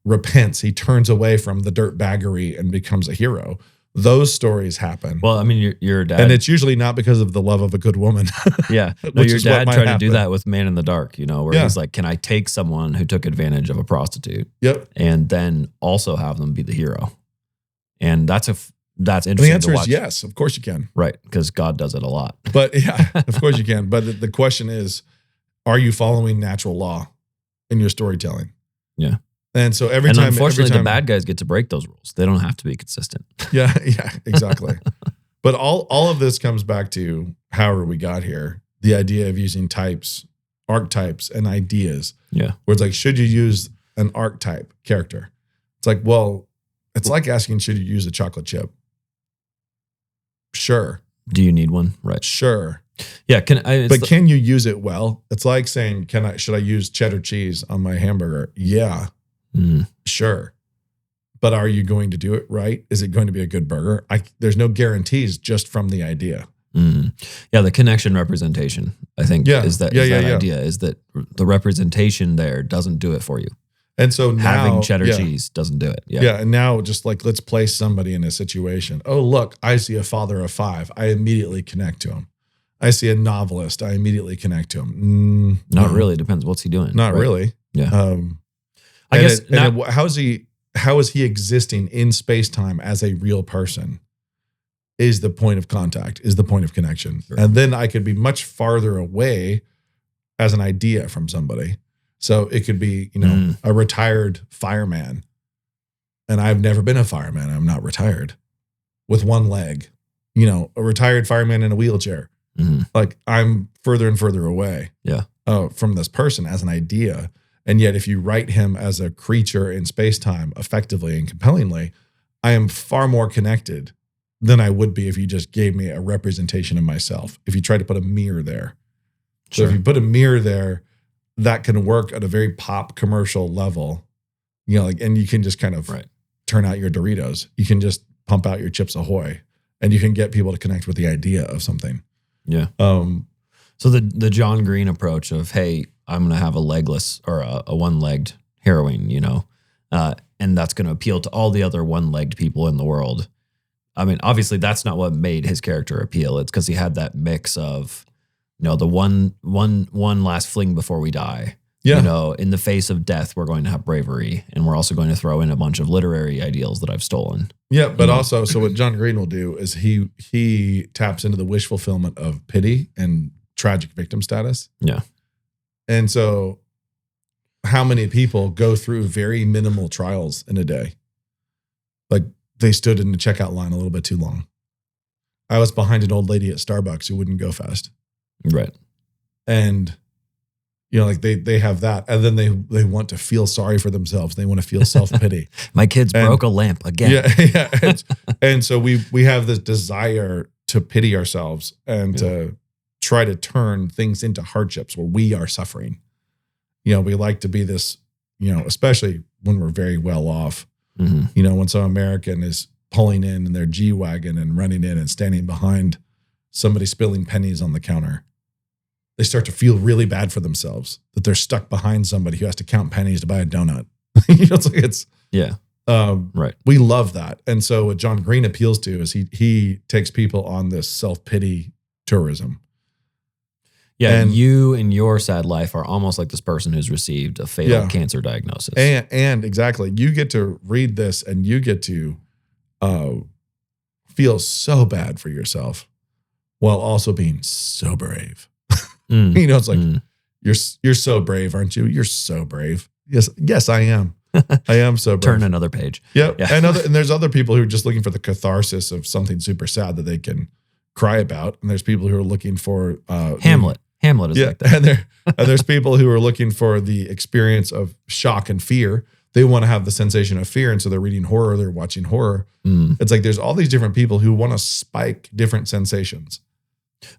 repents. He turns away from the dirtbaggery and becomes a hero. Those stories happen. Well, I mean, your dad, and it's usually not because of the love of a good woman. Yeah, no, your dad tried to do that with Man in the Dark. Where he's like, "Can I take someone who took advantage of a prostitute, and then also have them be the hero?" And that's that's And the interesting. answer to is watch. yes. Of course you can. Right, because God does it a lot. But yeah, of course you can. But the question is, are you following natural law in your storytelling? Yeah. And so Unfortunately, every time, the bad guys get to break those rules. They don't have to be consistent. Yeah, exactly. But all of this comes back to however we got here. The idea of using types, archetypes, and ideas. Yeah. Where it's like, should you use an archetype character? It's like, well, it's like asking, should you use a chocolate chip? Sure. Do you need one? Right. Sure. Yeah. Can you use it well? It's like saying, should I use cheddar cheese on my hamburger? Yeah. Sure. But are you going to do it right? Is it going to be a good burger? There's no guarantees just from the idea. Yeah, the connection representation, I think, is that idea, is that the representation there doesn't do it for you. And so now having cheddar cheese doesn't do it. Yeah. And now just like, let's place somebody in a situation. Oh, look, I see a father of 5. I immediately connect to him. I see a novelist. I immediately connect to him. Not really. Depends. What's he doing? Not really. Yeah. I guess how is he existing in space-time as a real person is the point of contact, is the point of connection. Sure. And then I could be much farther away as an idea from somebody. So it could be, a retired fireman. And I've never been a fireman. I'm not retired with one leg, a retired fireman in a wheelchair. Like I'm further and further away from this person as an idea. And yet if you write him as a creature in space-time effectively and compellingly, I am far more connected than I would be if you just gave me a representation of myself. If you tried to put a mirror there. So if you put a mirror there, that can work at a very pop commercial level, and you can just kind of turn out your Doritos. You can just pump out your Chips Ahoy and you can get people to connect with the idea of something. Yeah. So the John Green approach of, hey, I'm going to have a legless or a one-legged heroine, and that's going to appeal to all the other one-legged people in the world. I mean, obviously that's not what made his character appeal. It's because he had that mix of, the one last fling before we die. Yeah. In the face of death, we're going to have bravery, and we're also going to throw in a bunch of literary ideals that I've stolen. Yeah, but also, so what John Green will do is he taps into the wish fulfillment of pity and tragic victim status. Yeah. And so how many people go through very minimal trials in a day? Like they stood in the checkout line a little bit too long. I was behind an old lady at Starbucks who wouldn't go fast. Right. And, like they have that. And then they want to feel sorry for themselves. They want to feel self-pity. My kids broke a lamp again. Yeah. And so we have this desire to pity ourselves and to try to turn things into hardships where we are suffering. We like to be this, especially when we're very well off. When some American is pulling in their G-Wagon and running in and standing behind somebody spilling pennies on the counter, they start to feel really bad for themselves that they're stuck behind somebody who has to count pennies to buy a donut. Right. We love that. And so what John Green appeals to is he takes people on this self-pity tourism. Yeah, and you in your sad life are almost like this person who's received a fatal cancer diagnosis. And exactly, you get to read this and you get to feel so bad for yourself while also being so brave. It's like, you're so brave, aren't you? You're so brave. Yes, I am. I am so brave. Turn another page. Yep. Yeah. And there's other people who are just looking for the catharsis of something super sad that they can cry about. And there's people who are looking for Hamlet. Hamlet is like that. And there's people who are looking for the experience of shock and fear. They want to have the sensation of fear. And so they're reading horror, they're watching horror. It's like there's all these different people who want to spike different sensations.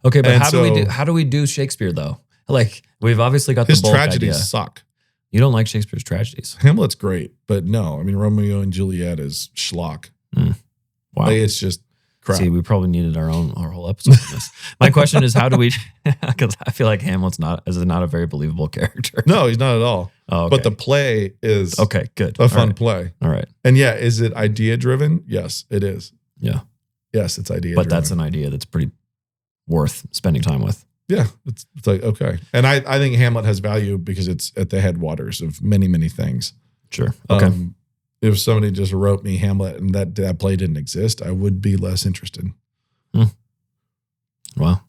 Okay, but how do we do Shakespeare though? Like we've obviously got his the bulk tragedies idea. Suck. You don't like Shakespeare's tragedies? Hamlet's great, but no. I mean, Romeo and Juliet is schlock. Wow. It's just crap. See, we probably needed our whole episode on this. My question is, how do we? Because I feel like Hamlet's not a very believable character. No, he's not at all. Oh, okay. But the play is good. A fun play. All right. And yeah, is it idea driven? Yes, it is. Yeah. Yes, it's idea but driven. That's an idea that's pretty worth spending time with. Yeah, it's like, okay. And I think Hamlet has value because it's at the headwaters of many, many things. Sure. Okay. if somebody just wrote me Hamlet and that play didn't exist, I would be less interested. Wow.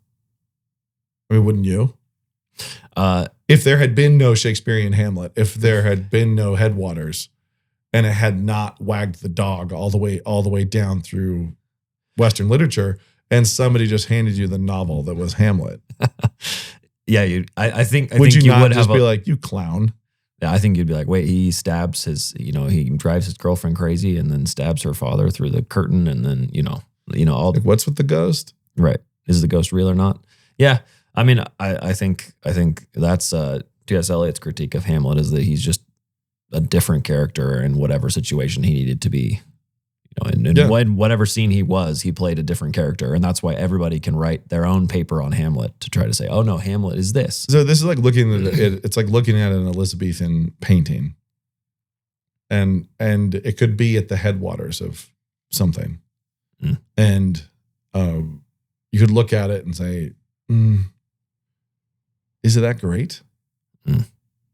I mean, wouldn't you? If there had been no Shakespearean Hamlet, if there had been no Headwaters, and it had not wagged the dog all the way down through Western literature, and somebody just handed you the novel that was Hamlet, yeah, I think would you not would just have be like, you clown? Yeah, I think you'd be like, wait, he stabs he drives his girlfriend crazy and then stabs her father through the curtain, and then all Like, what's with the ghost? right. Is the ghost real or not? Yeah. I mean, I think that's T.S. Eliot's critique of Hamlet is that he's just a different character in whatever situation he needed to be. In whatever scene he played a different character. And that's why everybody can write their own paper on Hamlet to try to say, oh no, Hamlet is this. So this is like looking at it. It's like looking at an Elizabethan painting, and it could be at the headwaters of something, and you could look at it and say, is it that great?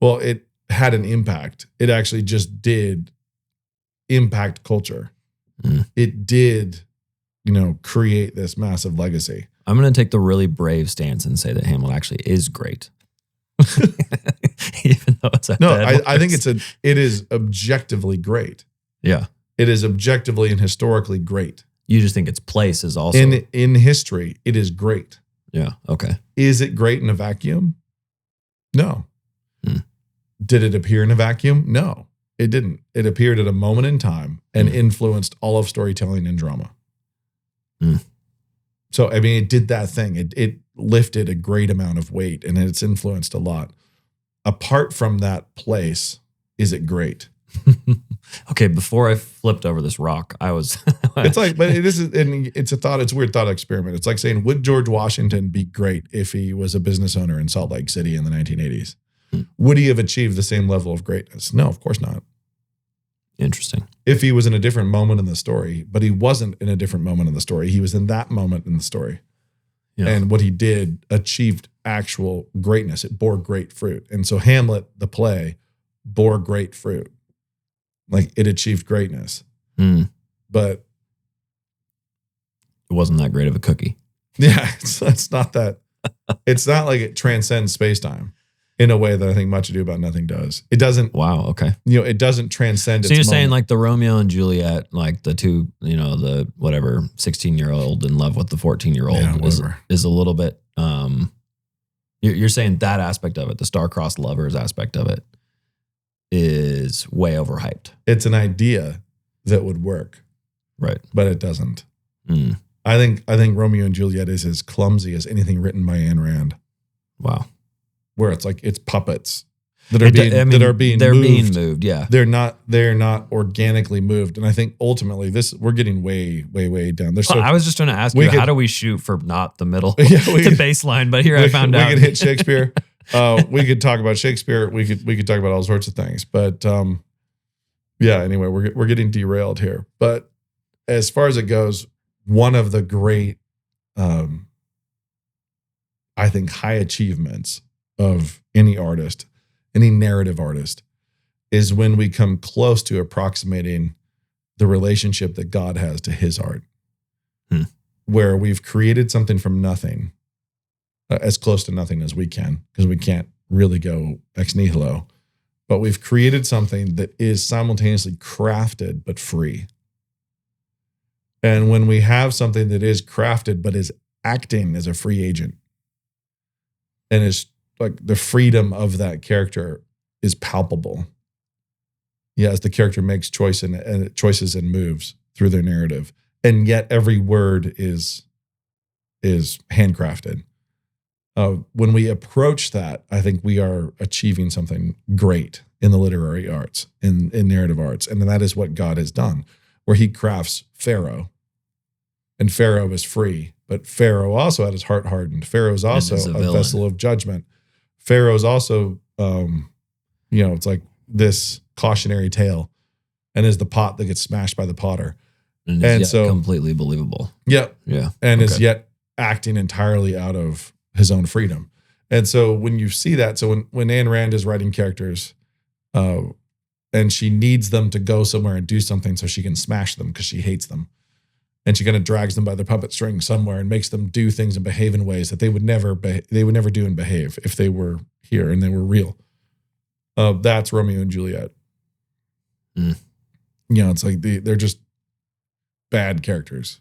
Well, it had an impact. It actually just did impact culture. It did, create this massive legacy. I'm going to take the really brave stance and say that Hamlet actually is great. Even though it's I think it is objectively great. Yeah. It is objectively and historically great. You just think its place is also in history, it is great. Yeah. Okay. Is it great in a vacuum? No. Did it appear in a vacuum? No, it didn't. It appeared at a moment in time and influenced all of storytelling and drama. So, I mean, it did that thing. It lifted a great amount of weight and it's influenced a lot. Apart from that place, is it great? Okay, before I flipped over this rock, I was. It's like, but it's a weird thought experiment. It's like saying, would George Washington be great if he was a business owner in Salt Lake City in the 1980s? Would he have achieved the same level of greatness? No, of course not. Interesting. If he was in a different moment in the story, but he wasn't in a different moment in the story. He was in that moment in the story. Yeah. And what he did achieved actual greatness. It bore great fruit. And so Hamlet, the play, bore great fruit. Like it achieved greatness. But it wasn't that great of a cookie. Yeah, it's not that. It's not like it transcends space-time in a way that I think Much Ado About Nothing does. It doesn't. Wow. Okay. It doesn't transcend. So you're saying like the Romeo and Juliet, like the two, the whatever 16-year-old in love with the 14-year-old is a little bit. You're saying that aspect of it, the star-crossed lovers aspect of it, is way overhyped. It's an idea that would work, right? But it doesn't. I think Romeo and Juliet is as clumsy as anything written by Ayn Rand. Wow. Where it's like it's puppets that are being moved. Yeah, they're not organically moved, and I think ultimately we're getting way down. I was just trying to ask you, how do we shoot for not the middle, the baseline? But here I found out we could hit Shakespeare. We could talk about Shakespeare. We could talk about all sorts of things. But yeah. Anyway, we're getting derailed here. But as far as it goes, one of the great, I think, high achievements of any artist, any narrative artist, is when we come close to approximating the relationship that God has to his art, where we've created something from nothing, as close to nothing as we can, because we can't really go ex nihilo, but we've created something that is simultaneously crafted but free. And when we have something that is crafted but is acting as a free agent, and is like the freedom of that character is palpable. Yes, the character makes choices and moves through their narrative, and yet every word is handcrafted. When we approach that, I think we are achieving something great in the literary arts, in narrative arts, and that is what God has done, where He crafts Pharaoh, and Pharaoh is free, but Pharaoh also had his heart hardened. Pharaoh is also a vessel of judgment. Pharaoh's also, it's like this cautionary tale, and is the pot that gets smashed by the potter, and so completely believable. Yeah, and is Okay. yet acting entirely out of his own freedom. And so when you see that, so when Ayn Rand is writing characters, and she needs them to go somewhere and do something so she can smash them because she hates them. And she kind of drags them by the puppet string somewhere and makes them do things and behave in ways that they would never do and behave if they were here and they were real. That's Romeo and Juliet. Mm. You know, it's like they're just bad characters.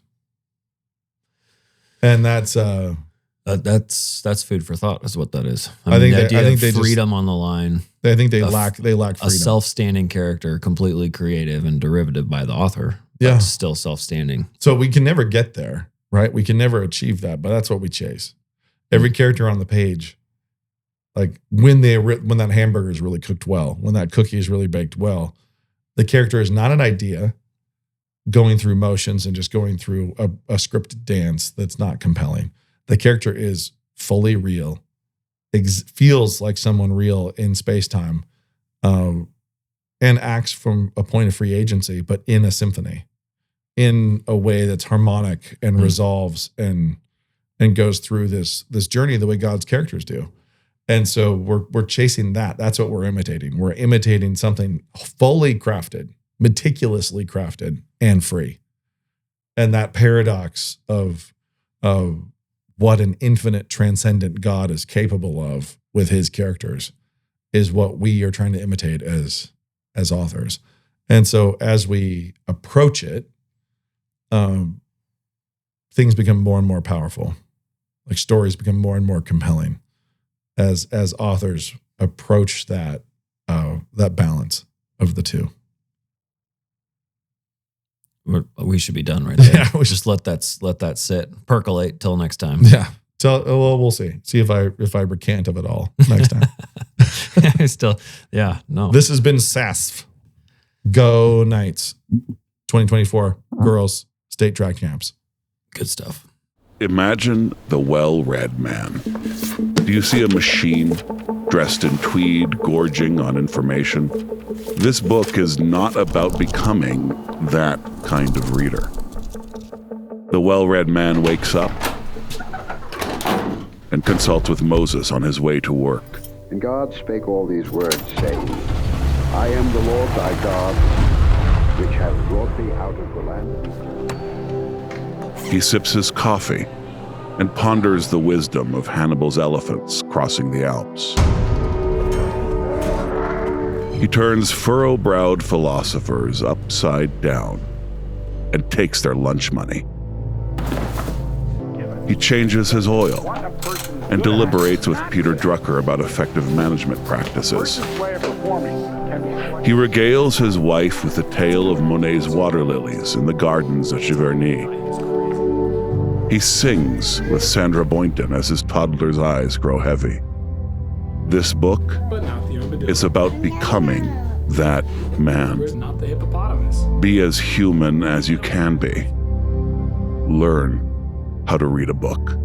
And that's food for thought is what that is. I think the idea they of just- freedom on the line. I think they lack freedom. A self-standing character, completely creative and derivative by the author. But Yeah. still self-standing. So we can never get there, right? We can never achieve that, but that's what we chase. Every character on the page, like when that hamburger is really cooked well, when that cookie is really baked well, the character is not an idea going through motions and just going through a scripted dance that's not compelling. The character is fully real, feels like someone real in space-time, and acts from a point of free agency, but in a symphony, in a way that's harmonic and resolves and goes through this journey the way God's characters do. And so we're chasing that. That's what we're imitating. We're imitating something fully crafted, meticulously crafted, and free. And that paradox of what an infinite, transcendent God is capable of with his characters is what we are trying to imitate as authors. And so as we approach it, things become more and more powerful. Like stories become more and more compelling as authors approach that balance of the two. We should be done right there. Yeah, we just let that sit, percolate till next time. Yeah. So we'll see. See if I recant of it all next time. No. This has been SASF. Go Knights 2024 Girls State Track Champs. Good stuff. Imagine the well-read man. Do you see a machine dressed in tweed, gorging on information? This book is not about becoming that kind of reader. The well-read man wakes up and consults with Moses on his way to work. And God spake all these words, saying, I am the Lord thy God, which hath brought thee out of the land. He sips his coffee and ponders the wisdom of Hannibal's elephants crossing the Alps. He turns furrow-browed philosophers upside down and takes their lunch money. He changes his oil and deliberates with Peter Drucker about effective management practices. He regales his wife with the tale of Monet's water lilies in the gardens of Giverny. He sings with Sandra Boynton as his toddler's eyes grow heavy. This book is about becoming that man. Be as human as you can be. Learn how to read a book.